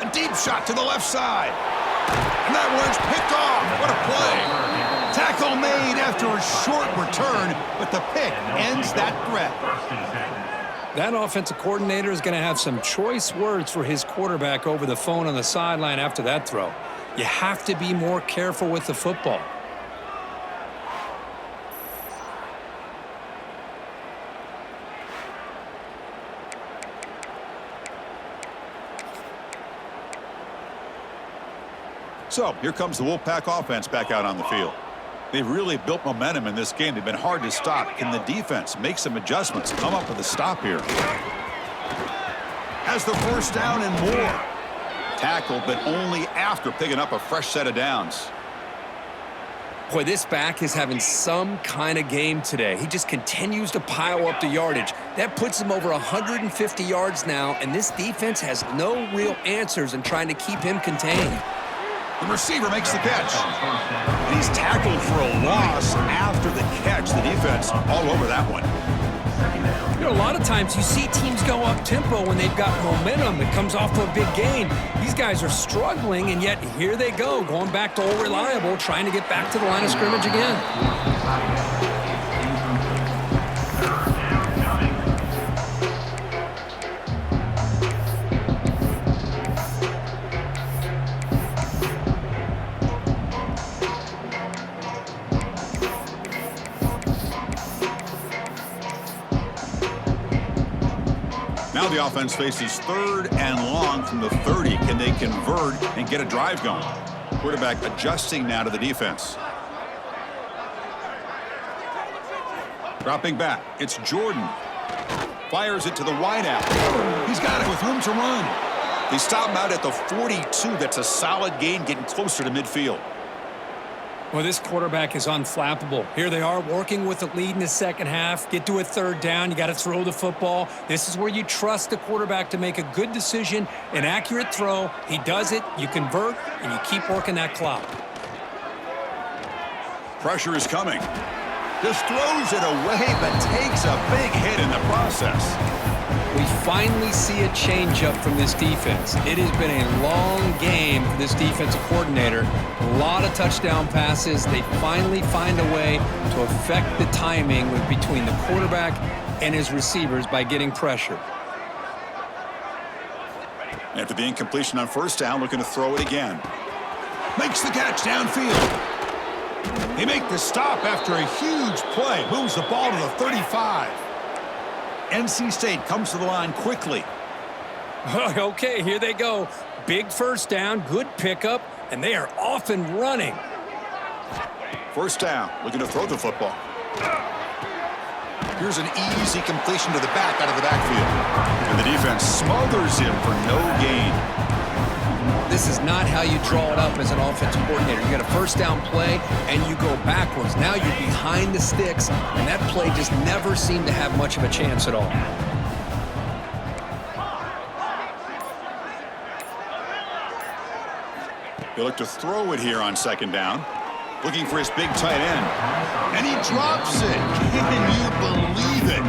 A deep shot to the left side. And that one's picked off. What a play. Tackle made after a short return, but the pick ends that threat. That offensive coordinator is going to have some choice words for his quarterback over the phone on the sideline after that throw. You have to be more careful with the football. So, here comes the Wolfpack offense back out on the field. They've really built momentum in this game. They've been hard to stop. Can the defense make some adjustments, come up with a stop here? Has the first down and more. Tackled, but only after picking up a fresh set of downs. Boy, this back is having some kind of game today. He just continues to pile up the yardage. That puts him over 150 yards now, and this defense has no real answers in trying to keep him contained. The receiver makes the catch. And he's tackled for a loss after the catch. The defense all over that one. You know, a lot of times you see teams go up-tempo when they've got momentum that comes off of a big gain. These guys are struggling, and yet here they go, going back to old reliable, trying to get back to the line of scrimmage again. Now the offense faces third and long from the 30. Can they convert and get a drive going? Quarterback adjusting now to the defense. Dropping back. It's Jordan. Fires it to the wideout. He's got it with room to run. They stop him out at the 42. That's a solid gain, getting closer to midfield. Well, this quarterback is unflappable. Here they are working with the lead in the second half. Get to a third down. You got to throw the football. This is where you trust the quarterback to make a good decision, an accurate throw. He does it, you convert, and you keep working that clock. Pressure is coming. Just throws it away, but takes a big hit in the process. We finally see a change-up from this defense. It has been a long game for this defensive coordinator. A lot of touchdown passes. They finally find a way to affect the timing between the quarterback and his receivers by getting pressure. After the incompletion on first down, looking to throw it again. Makes the catch downfield. They make the stop after a huge play. Moves the ball to the 35. NC State comes to the line quickly. Okay, here they go. Big first down, good pickup, and they are off and running. First down, looking to throw the football. Here's an easy completion to the back out of the backfield. And the defense smothers him for no gain. This is not how you draw it up as an offensive coordinator. You got a first down play, and you go backwards. Now you're behind the sticks, and that play just never seemed to have much of a chance at all. He'll look to throw it here on second down. Looking for his big tight end. And he drops it. Can you believe it?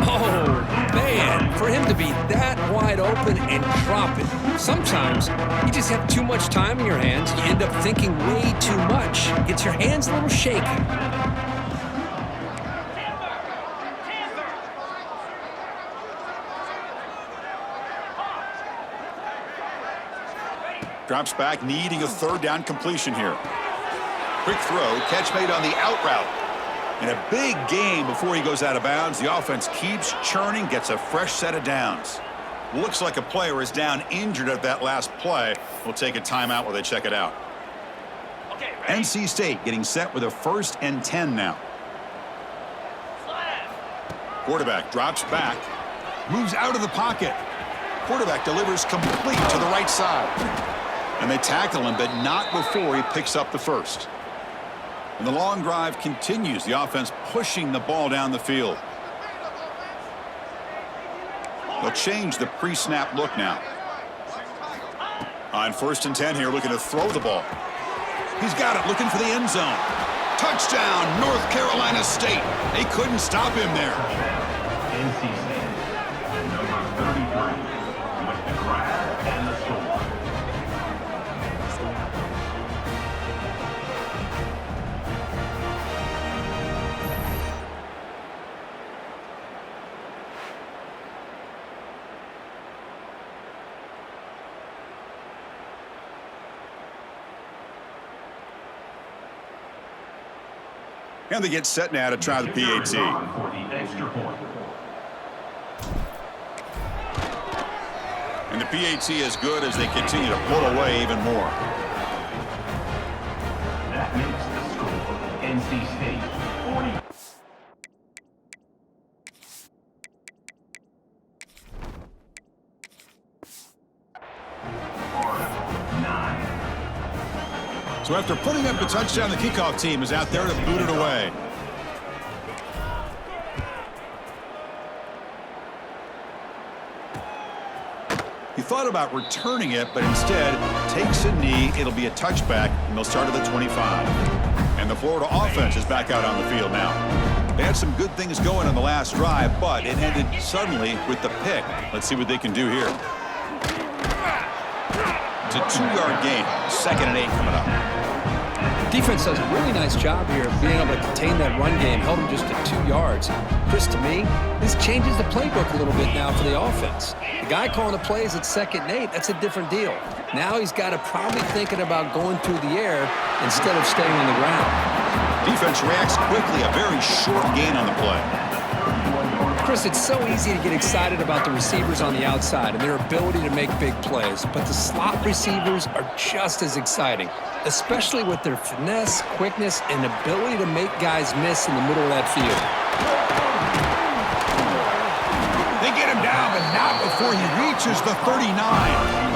Oh, man, for him to be that wide open and drop it. Sometimes you just have too much time in your hands. You end up thinking way too much. Gets your hands a little shaky. Drops back, needing a third down completion here. Quick throw, catch made on the out route. And a big gain before he goes out of bounds. The offense keeps churning, gets a fresh set of downs. Looks like a player is down injured at that last play. We'll take a timeout while they check it out. Okay, NC State getting set with a 1st and 10 now. Quarterback drops back, moves out of the pocket. Quarterback delivers complete to the right side. And they tackle him, but not before he picks up the first. And the long drive continues. The offense pushing the ball down the field. They'll change the pre-snap look now. On 1st and 10 here, looking to throw the ball. He's got it, looking for the end zone. Touchdown, North Carolina State. They couldn't stop him there. NC State, number 33, with the grab and the score. And they get set now to try the PAT. For the extra point. And the PAT is good as they continue to pull away even more. That makes the score NC State 40. So after putting up the touchdown, the kickoff team is out there to boot it away. He thought about returning it, but instead takes a knee. It'll be a touchback, and they'll start at the 25. And the Florida offense is back out on the field now. They had some good things going on the last drive, but it ended suddenly with the pick. Let's see what they can do here. It's a 2-yard gain. 2nd and 8 coming up. Defense does a really nice job here of being able to contain that run game, held him just at 2 yards. Chris, to me, this changes the playbook a little bit now for the offense. The guy calling the plays at 2nd and 8, that's a different deal. Now he's got to probably thinking about going through the air instead of staying on the ground. Defense reacts quickly, a very short gain on the play. Chris, it's so easy to get excited about the receivers on the outside and their ability to make big plays, but the slot receivers are just as exciting, especially with their finesse, quickness, and ability to make guys miss in the middle of that field. They get him down, but not before he reaches the 39.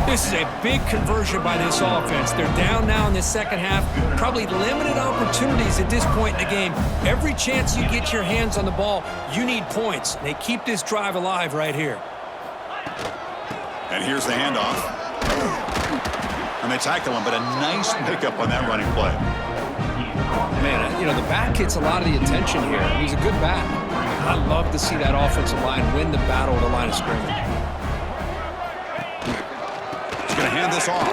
This is a big conversion by this offense. They're down now in the second half. Probably limited opportunities at this point in the game. Every chance you get your hands on the ball, you need points. They keep this drive alive right here. And here's the handoff. And they tackle him, but a nice pickup on that running play. Man, you know, the back gets a lot of the attention here. He's a good back. I love to see that offensive line win the battle of the line of scrimmage. He's going to hand this off.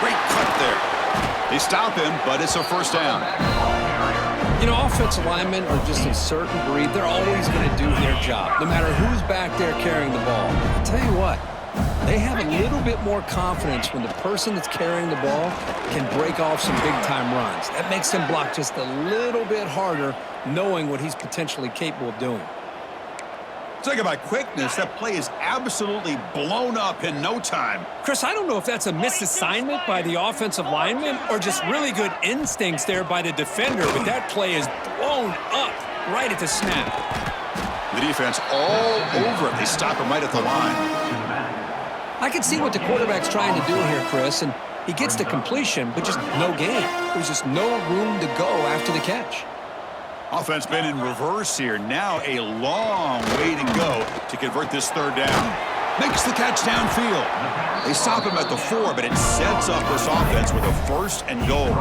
Great cut there. They stop him, but it's a first down. You know, offensive linemen are just a certain breed. They're always going to do their job, no matter who's back there carrying the ball. I'll tell you what, they have a little bit more confidence when the person that's carrying the ball can break off some big-time runs. That makes them block just a little bit harder, knowing what he's potentially capable of doing. Talk about quickness. That play is absolutely blown up in no time. Chris, I don't know if that's a misassignment by the offensive lineman or just really good instincts there by the defender, but that play is blown up right at the snap. The defense all over it. They stop him right at the line. I can see what the quarterback's trying to do here, Chris, and he gets the completion, but just no gain. There's just no room to go after the catch. Offense been in reverse here. Now a long way to go to convert this third down. Makes the catch downfield. They stop him at the 4, but it sets up this offense with a 1st and goal.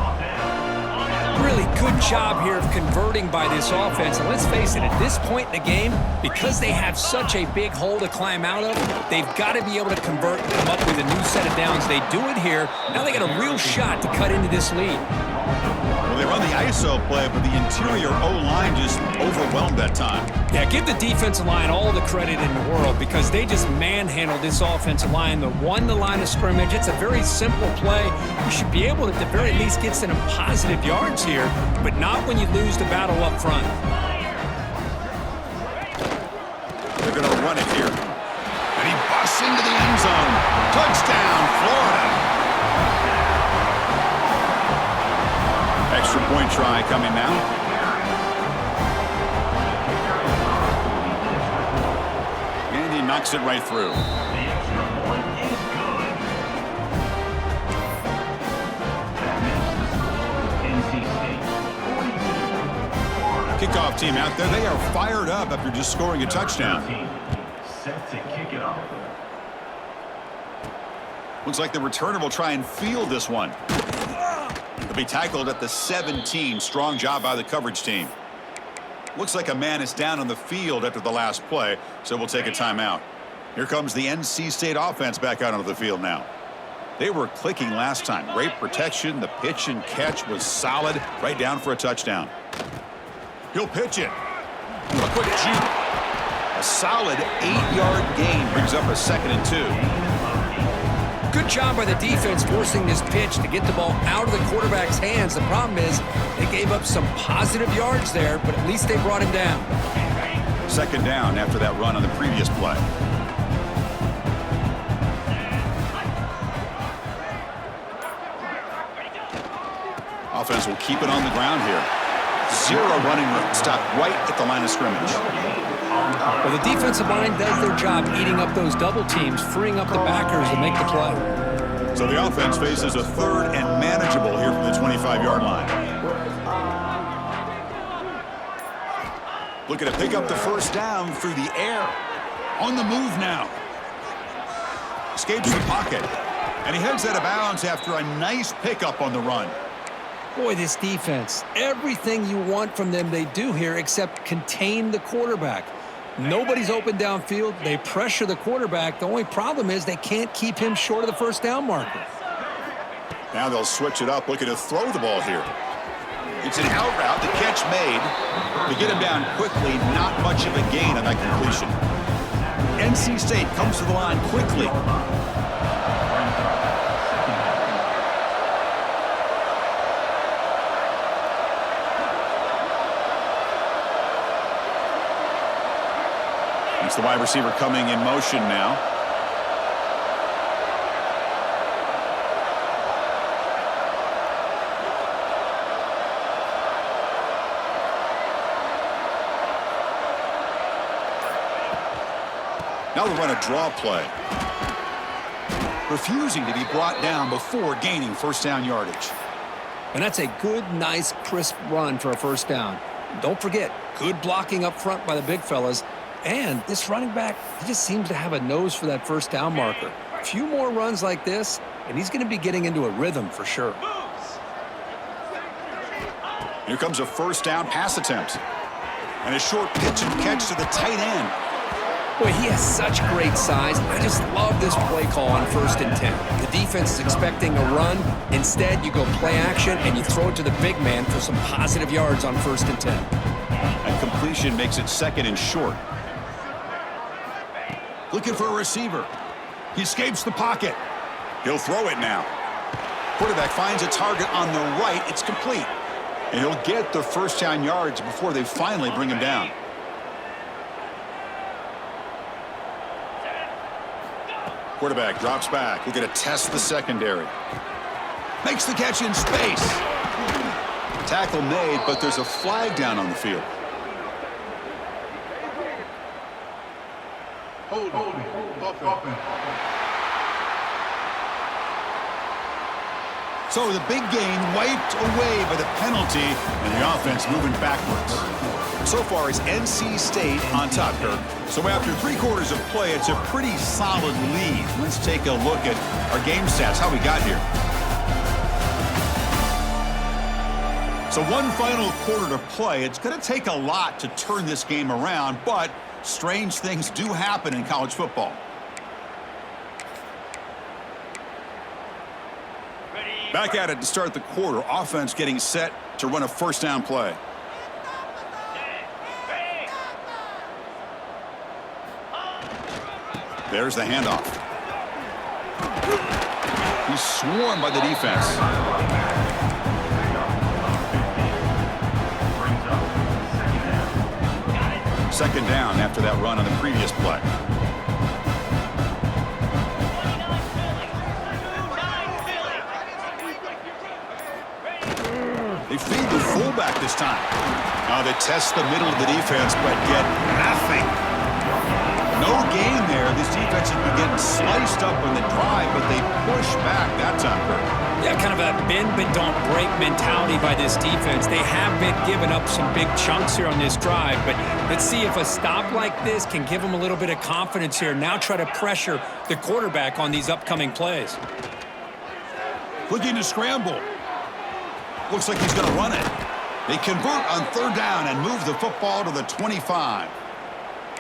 Really good job here of converting by this offense. And let's face it, at this point in the game, because they have such a big hole to climb out of, they've got to be able to convert and come up with a new set of downs. They do it here. Now they got a real shot to cut into this lead. Well, they run the ISO play, but the interior O-line just overwhelmed that time. Yeah, give the defensive line all the credit in the world because they just manhandled this offensive line that won the line of scrimmage. It's a very simple play. You should be able to, at the very least, get some positive yards here, but not when you lose the battle up front. They're going to run it here. And he busts into the end zone. Touchdown, Florida. Extra point try coming now. And he knocks it right through. The extra point is good. That makes the score NC State 42. Kickoff team out there. They are fired up after just scoring a touchdown. Set to kick it off. Looks like the returner will try and field this one. He'll be tackled at the 17. Strong job by the coverage team. Looks like a man is down on the field after the last play, so we'll take a timeout. Here comes the NC State offense back out onto the field now. They were clicking last time. Great protection. The pitch and catch was solid. Right down for a touchdown. He'll pitch it. A quick juke. A solid 8-yard gain brings up a 2nd and 2. Good job by the defense forcing this pitch to get the ball out of the quarterback's hands. The problem is they gave up some positive yards there, but at least they brought him down. 2nd down after that run on the previous play. Offense will keep it on the ground here. 0 running room. Stop right at the line of scrimmage. Well, the defensive line does their job eating up those double teams, freeing up the backers to make the play. So the offense faces a 3rd and manageable here from the 25-yard line. Looking to pick up the 1st down through the air. On the move now. Escapes the pocket. And he heads out of bounds after a nice pickup on the run. Boy, this defense, everything you want from them they do here except contain the quarterback. Nobody's open downfield. They pressure the quarterback. The only problem is they can't keep him short of the 1st down marker. Now they'll switch it up, looking to throw the ball here. It's an out route, the catch made. To get him down quickly, not much of a gain on that completion. NC State comes to the line quickly. It's the wide receiver coming in motion now. Now we run a draw play. Refusing to be brought down before gaining 1st down yardage. And that's a good, nice, crisp run for a 1st down. Don't forget, good blocking up front by the big fellas. And this running back, he just seems to have a nose for that 1st down marker. A few more runs like this, and he's going to be getting into a rhythm for sure. Here comes a 1st down pass attempt. And a short pitch and catch to the tight end. Boy, he has such great size. I just love this play call on 1st and 10. The defense is expecting a run. Instead, you go play action and you throw it to the big man for some positive yards on 1st and 10. And completion makes it 2nd and short. Looking for a receiver. He escapes the pocket. He'll throw it now. Quarterback finds a target on the right. It's complete. And he'll get the first down yards before they finally bring him down. Quarterback drops back. We're going to test the secondary. Makes the catch in space. Tackle made, but there's a flag down on the field. So the big gain wiped away by the penalty, and the offense moving backwards. So far, it's NC State on top, Kirk. So after 3 quarters of play, it's a pretty solid lead. Let's take a look at our game stats, how we got here. So one final quarter to play. It's going to take a lot to turn this game around, but strange things do happen in college football. Back at it to start the quarter. Offense getting set to run a first down play. There's the handoff. He's swarmed by the defense. Second down after that run on the previous play. They feed the fullback this time. Now they test the middle of the defense, but get nothing. No gain there. This defense has been getting sliced up on the drive, but they push back that time. Yeah, kind of a bend but don't break mentality by this defense. They have been giving up some big chunks here on this drive, but let's see if a stop like this can give them a little bit of confidence here. Now try to pressure the quarterback on these upcoming plays. Looking to scramble. Looks like he's going to run it. They convert on 3rd down and move the football to the 25.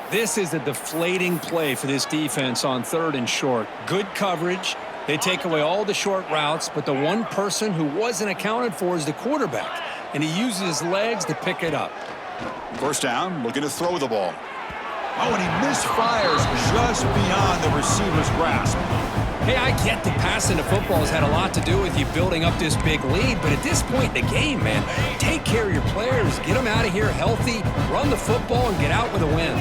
This is a deflating play for this defense on 3rd and short. Good coverage. They take away all the short routes, but the one person who wasn't accounted for is the quarterback, and he uses his legs to pick it up. First down, looking to throw the ball. Oh, and he misfires just beyond the receiver's grasp. Hey, I get that passing the football has had a lot to do with you building up this big lead, but at this point in the game, man, take care of your players. Get them out of here healthy, run the football, and get out with a win.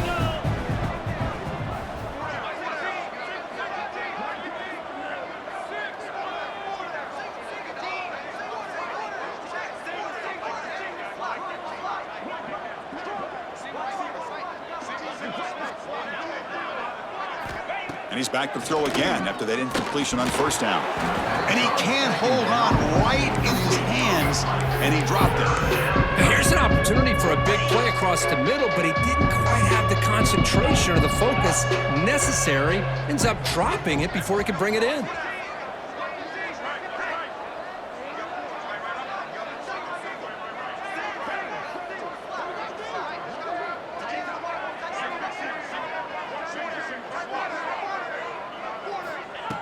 And he's back to throw again after that incompletion on 1st down. And he can't hold on right in his hands, and he dropped it. Here's an opportunity for a big play across the middle, but he didn't quite have the concentration or the focus necessary. Ends up dropping it before he could bring it in.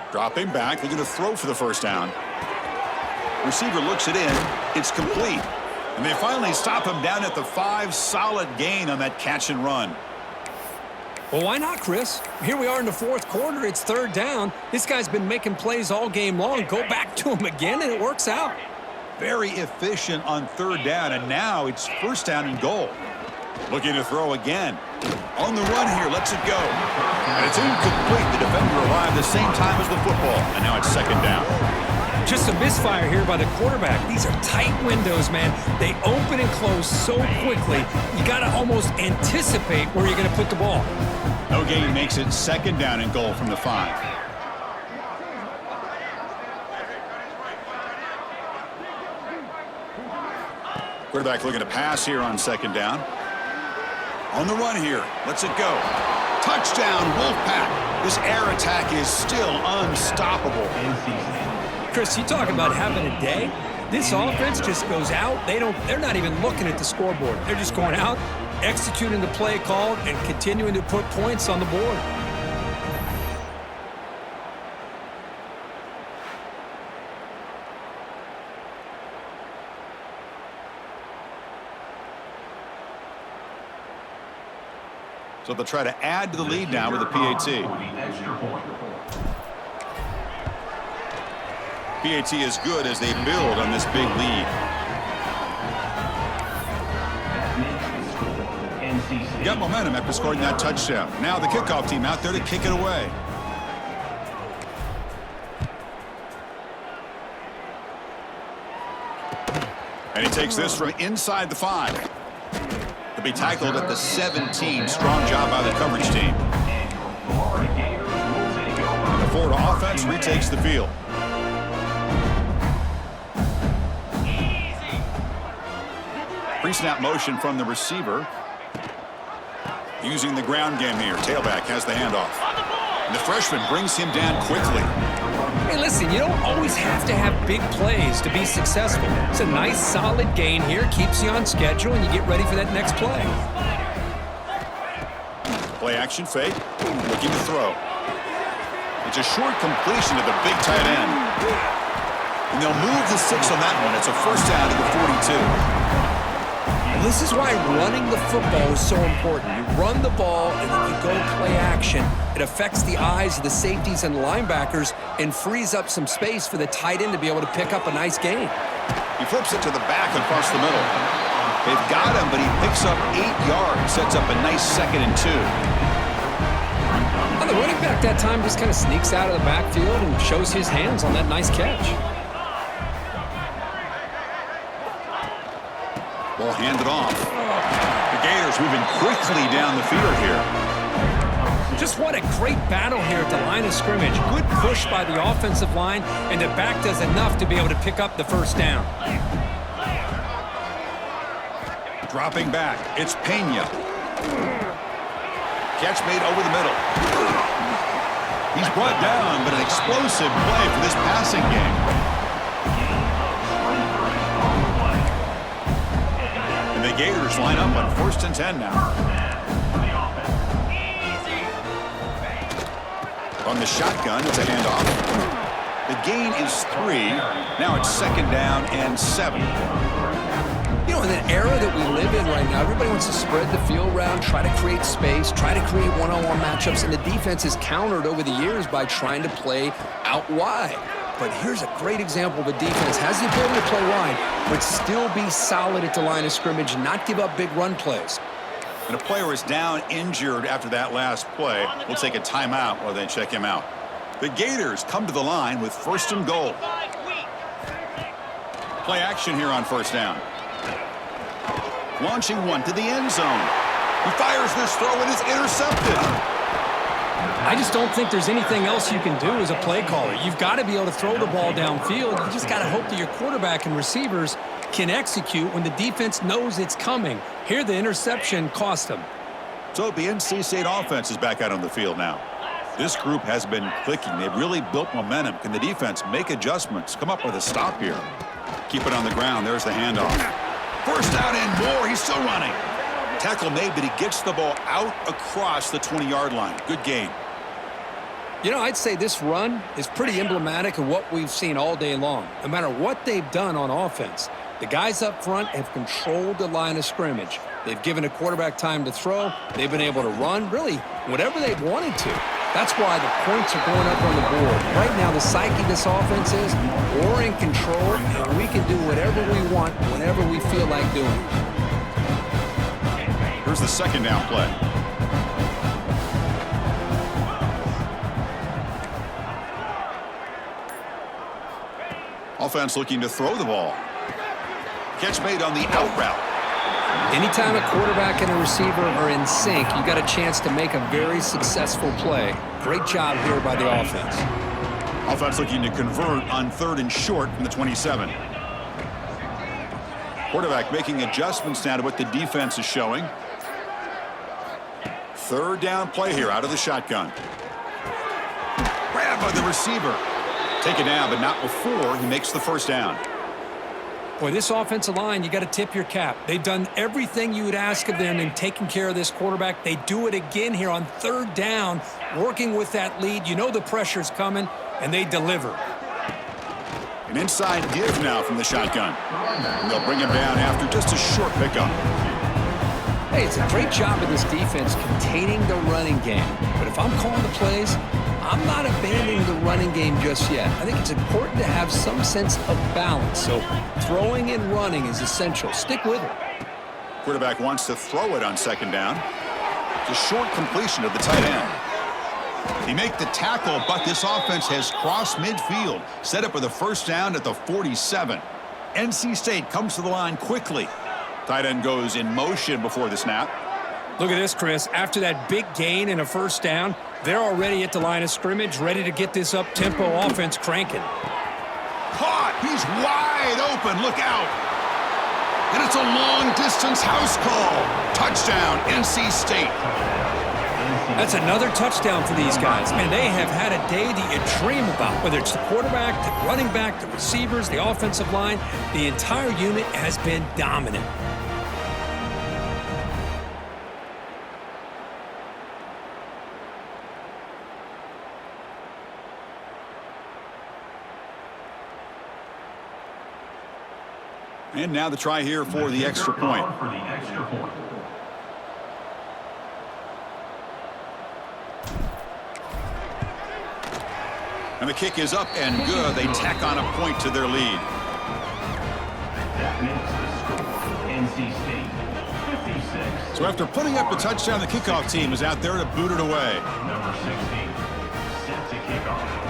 Dropping back, looking to throw for the 1st down. Receiver looks it in. It's complete. And they finally stop him down at the 5. Solid gain on that catch and run. Well, why not, Chris? Here we are in the 4th quarter. It's 3rd down. This guy's been making plays all game long. Go back to him again, and it works out. Very efficient on 3rd down, and now it's 1st down and goal. Looking to throw again. On the run here, lets it go. And it's incomplete. The defender arrived the same time as the football, and now it's 2nd down. Just a misfire here by the quarterback. These are tight windows, man. They open and close so quickly, you got to almost anticipate where you're going to put the ball. No gain makes it 2nd down and goal from the 5. Quarterback looking to pass here on 2nd down. On the run here. Lets it go. Touchdown, Wolfpack. This air attack is still unstoppable. Chris, you talk about having a day. This offense just goes out. They're not even looking at the scoreboard. They're just going out, executing the play called and continuing to put points on the board. So they'll try to add to the lead now with a PAT. PAT is good as they build on this big lead. Got momentum after scoring that touchdown. Now the kickoff team out there to kick it away. And he takes this from inside the 5. To be tackled at the 17. Strong job by the coverage team. The Florida offense retakes the field. Pre-snap motion from the receiver. Using the ground game here. Tailback has the handoff. And the freshman brings him down quickly. Hey, listen, you don't always have to have big plays to be successful. It's a nice, solid gain here. Keeps you on schedule, and you get ready for that next play. Play action fake. Looking to throw. It's a short completion to the big tight end. And they'll move the 6 on that one. It's a first down to the 42. This is why running the football is so important. You run the ball and then you go play action. It affects the eyes of the safeties and linebackers and frees up some space for the tight end to be able to pick up a nice gain. He flips it to the back across the middle. They've got him, but he picks up 8 yards. Sets up a nice 2nd and 2. And the running back that time just kind of sneaks out of the backfield and shows his hands on that nice catch. Ball handed off. The Gators moving quickly down the field here. Just what a great battle here at the line of scrimmage. Good push by the offensive line, and the back does enough to be able to pick up the first down. Dropping back, it's Pena. Catch made over the middle. He's brought down, but an explosive play for this passing game. And the Gators line up on 1st and 10 now. On the shotgun, it's a handoff. The gain is 3. Now it's 2nd down and 7. You know, in the era that we live in right now, everybody wants to spread the field around, try to create space, try to create one-on-one matchups, and the defense is countered over the years by trying to play out wide. But here's a great example of a defense has the ability to play wide, but still be solid at the line of scrimmage, not give up big run plays. And a player is down injured after that last play. We'll take a timeout while they check him out. The Gators come to the line with 1st and goal. Play action here on 1st down. Launching one to the end zone. He fires this throw and is intercepted. I just don't think there's anything else you can do as a play caller. You've got to be able to throw the ball downfield. You just got to hope that your quarterback and receivers can execute when the defense knows it's coming. Here, the interception cost them. So the NC State offense is back out on the field now. This group has been clicking. They've really built momentum. Can the defense make adjustments? Come up with a stop here. Keep it on the ground. There's the handoff. First down and more. He's still running. Tackle made, but he gets the ball out across the 20-yard line. Good gain. You know, I'd say this run is pretty emblematic of what we've seen all day long. No matter what they've done on offense, the guys up front have controlled the line of scrimmage. They've given a quarterback time to throw. They've been able to run, really, whatever they've wanted to. That's why the points are going up on the board. Right now, the psyche of this offense is we're in control, and we can do whatever we want whenever we feel like doing it. Here's the 2nd down play. Offense looking to throw the ball. Catch made on the out route. Anytime a quarterback and a receiver are in sync, you got a chance to make a very successful play. Great job here by the offense. Offense looking to convert on 3rd and short from the 27. Quarterback making adjustments now to what the defense is showing. 3rd down play here out of the shotgun. Grabbed by the receiver. Taken down, but not before he makes the first down. Boy, this offensive line, you got to tip your cap. They've done everything you would ask of them in taking care of this quarterback. They do it again here on third down, working with that lead. You know the pressure's coming, and they deliver. An inside give now from the shotgun. And they'll bring him down after just a short pickup. Hey, it's a great job of this defense containing the running game. But if I'm calling the plays, I'm not abandoning the running game just yet. I think it's important to have some sense of balance. So throwing and running is essential. Stick with it. Quarterback wants to throw it on second down. It's a short completion of the tight end. He make the tackle, but this offense has crossed midfield. Set up with a first down at the 47. NC State comes to the line quickly. Tight end goes in motion before the snap. Look at this, Chris. After that big gain and a first down, they're already at the line of scrimmage, ready to get this up-tempo offense cranking. Caught! He's wide open. Look out! And it's a long-distance house call. Touchdown, NC State. That's another touchdown for these guys. Man, they have had a day that you dream about, whether it's the quarterback, the running back, the receivers, the offensive line. The entire unit has been dominant. And now the try here for the extra point. And the kick is up and good. They tack on a point to their lead. That makes the score NC State 56. So after putting up a touchdown, the kickoff team is out there to boot it away. Number 16 set to kick off.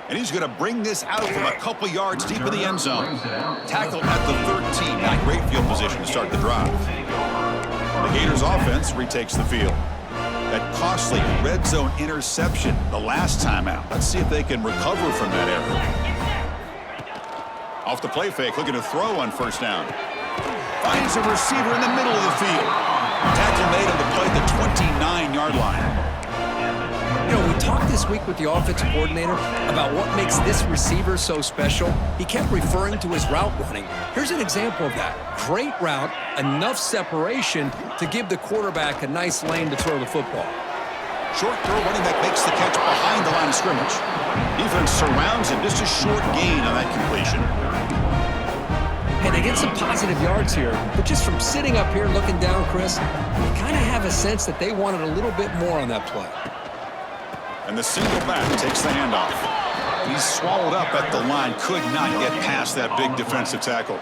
And he's going to bring this out from a couple yards deep in the end zone. Tackled at the 13. Not great field position to start the drive. The Gators offense retakes the field. That costly red zone interception the last time out. Let's see if they can recover from that error. Off the play fake, looking to throw on first down. Finds a receiver in the middle of the field. Tackle made him to play the 29-yard line. You know, we talked this week with the offensive coordinator about what makes this receiver so special. He kept referring to his route running. Here's an example of that. Great route, enough separation to give the quarterback a nice lane to throw the football. Short throw, running back makes the catch behind the line of scrimmage. Defense surrounds him, just a short gain on that completion. Hey, they get some positive yards here, but just from sitting up here looking down, Chris, you kind of have a sense that they wanted a little bit more on that play. And the single back takes the handoff. He's swallowed up at the line, could not get past that big defensive tackle.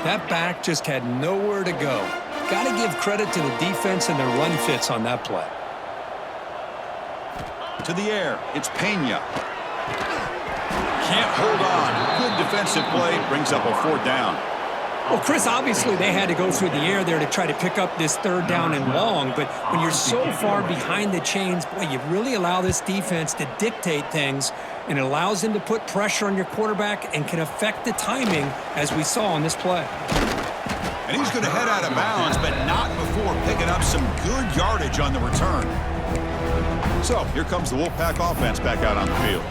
That back just had nowhere to go. Got to give credit to the defense and their run fits on that play. To the air, it's Pena. Can't hold on. Good defensive play, brings up a fourth down. Well, Chris, obviously they had to go through the air there to try to pick up this third down and long, but when you're so far behind the chains, boy, you really allow this defense to dictate things, and it allows them to put pressure on your quarterback and can affect the timing, as we saw on this play. And he's going to head out of bounds, but not before picking up some good yardage on the return. So here comes the Wolfpack offense back out on the field.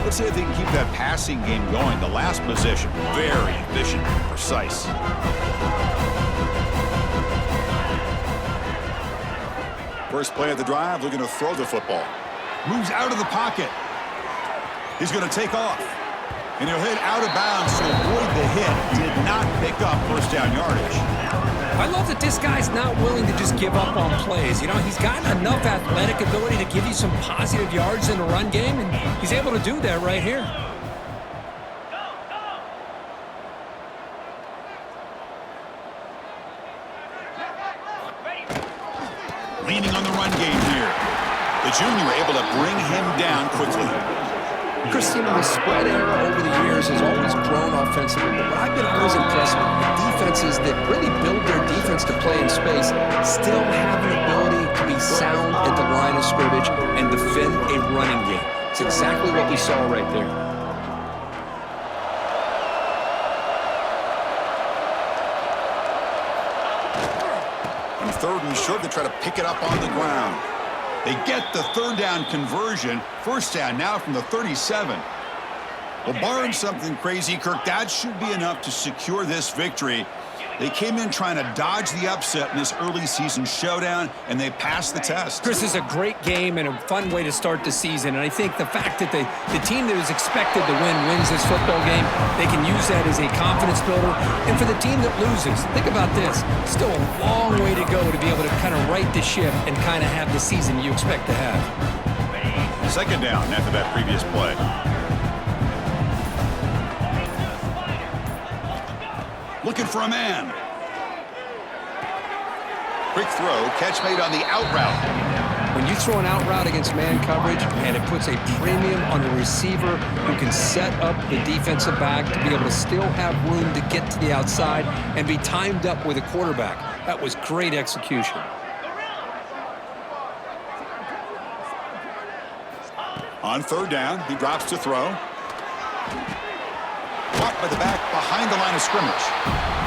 Let's see if they can keep that passing game going. The last possession, very efficient, precise. First play of the drive, looking to throw the football. Moves out of the pocket. He's going to take off. And he'll hit out of bounds to avoid the hit. Did not pick up first down yardage. I love that this guy's not willing to just give up on plays. You know, he's got enough athletic ability to give you some positive yards in the run game, and he's able to do that right here. Leaning on the run game here. The junior able to bring him down quickly. Chris, you know, the spread era over the years has always grown offensively, but what I've been always impressed with, the defenses that really build their defense to play in space still have an ability to be sound at the line of scrimmage and defend a running game. It's exactly what we saw right there. On third and short. They try to pick it up on the ground. They get the third down conversion. First down now from the 37. Well, barring something crazy, Kirk, that should be enough to secure this victory. They came in trying to dodge the upset in this early season showdown, and they passed the test. Chris, is a great game and a fun way to start the season. And I think the fact that the team that was expected to win wins this football game, they can use that as a confidence builder. And for the team that loses, think about this. Still a long way to go to be able to kind of right the ship and kind of have the season you expect to have. Second down after that previous play. Looking for a man. Quick throw, catch made on the out route. When you throw an out route against man coverage, and it puts a premium on the receiver who can set up the defensive back to be able to still have room to get to the outside and be timed up with a quarterback. That was great execution. On third down, he drops to throw. Blocked by the back behind the line of scrimmage.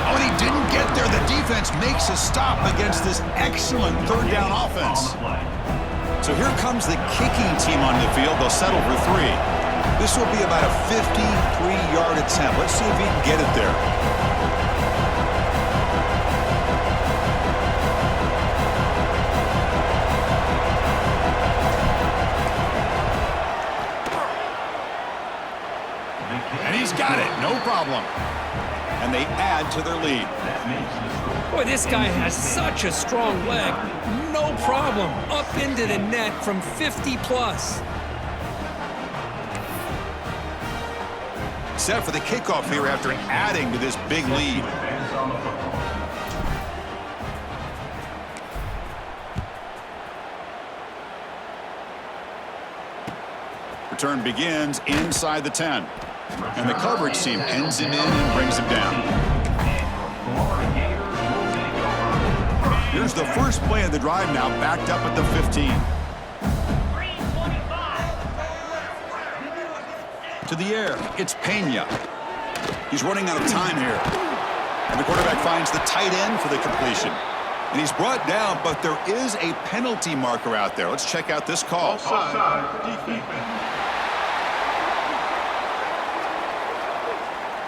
Oh, and he didn't get there. The defense makes a stop against this excellent third down offense. So here comes the kicking team on the field. They'll settle for 3. This will be about a 53-yard attempt. Let's see if he can get it there. And he's got it, no problem. And they add to their lead. Boy, this guy has such a strong leg. No problem. Up into the net from 50 plus. Set for the kickoff here after adding to this big lead. Return begins inside the 10. And the coverage team pins him in and brings him down. Here's the first play of the drive now, backed up at the 15. To the air, it's Pena. He's running out of time here. And the quarterback finds the tight end for the completion. And he's brought down, but there is a penalty marker out there. Let's check out this call.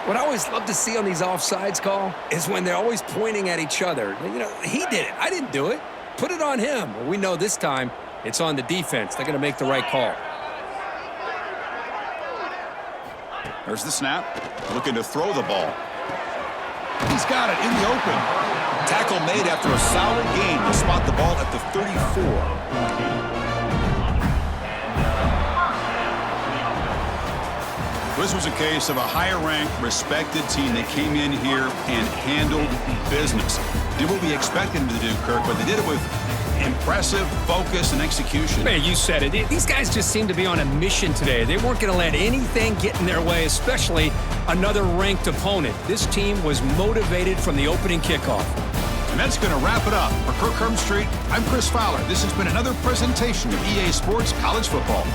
What I always love to see on these offsides call is when they're always pointing at each other. You know, he did it. I didn't do it. Put it on him. Well, we know this time it's on the defense. They're going to make the right call. There's the snap. Looking to throw the ball. He's got it in the open. Tackle made after a solid gain to spot the ball at the 34. This was a case of a higher-ranked, respected team that came in here and handled business. Did what we expected them to do, Kirk, but they did it with impressive focus and execution. Man, you said it. These guys just seem to be on a mission today. They weren't going to let anything get in their way, especially another ranked opponent. This team was motivated from the opening kickoff. And that's going to wrap it up. For Kirk Hermstreet, I'm Chris Fowler. This has been another presentation of EA Sports College Football.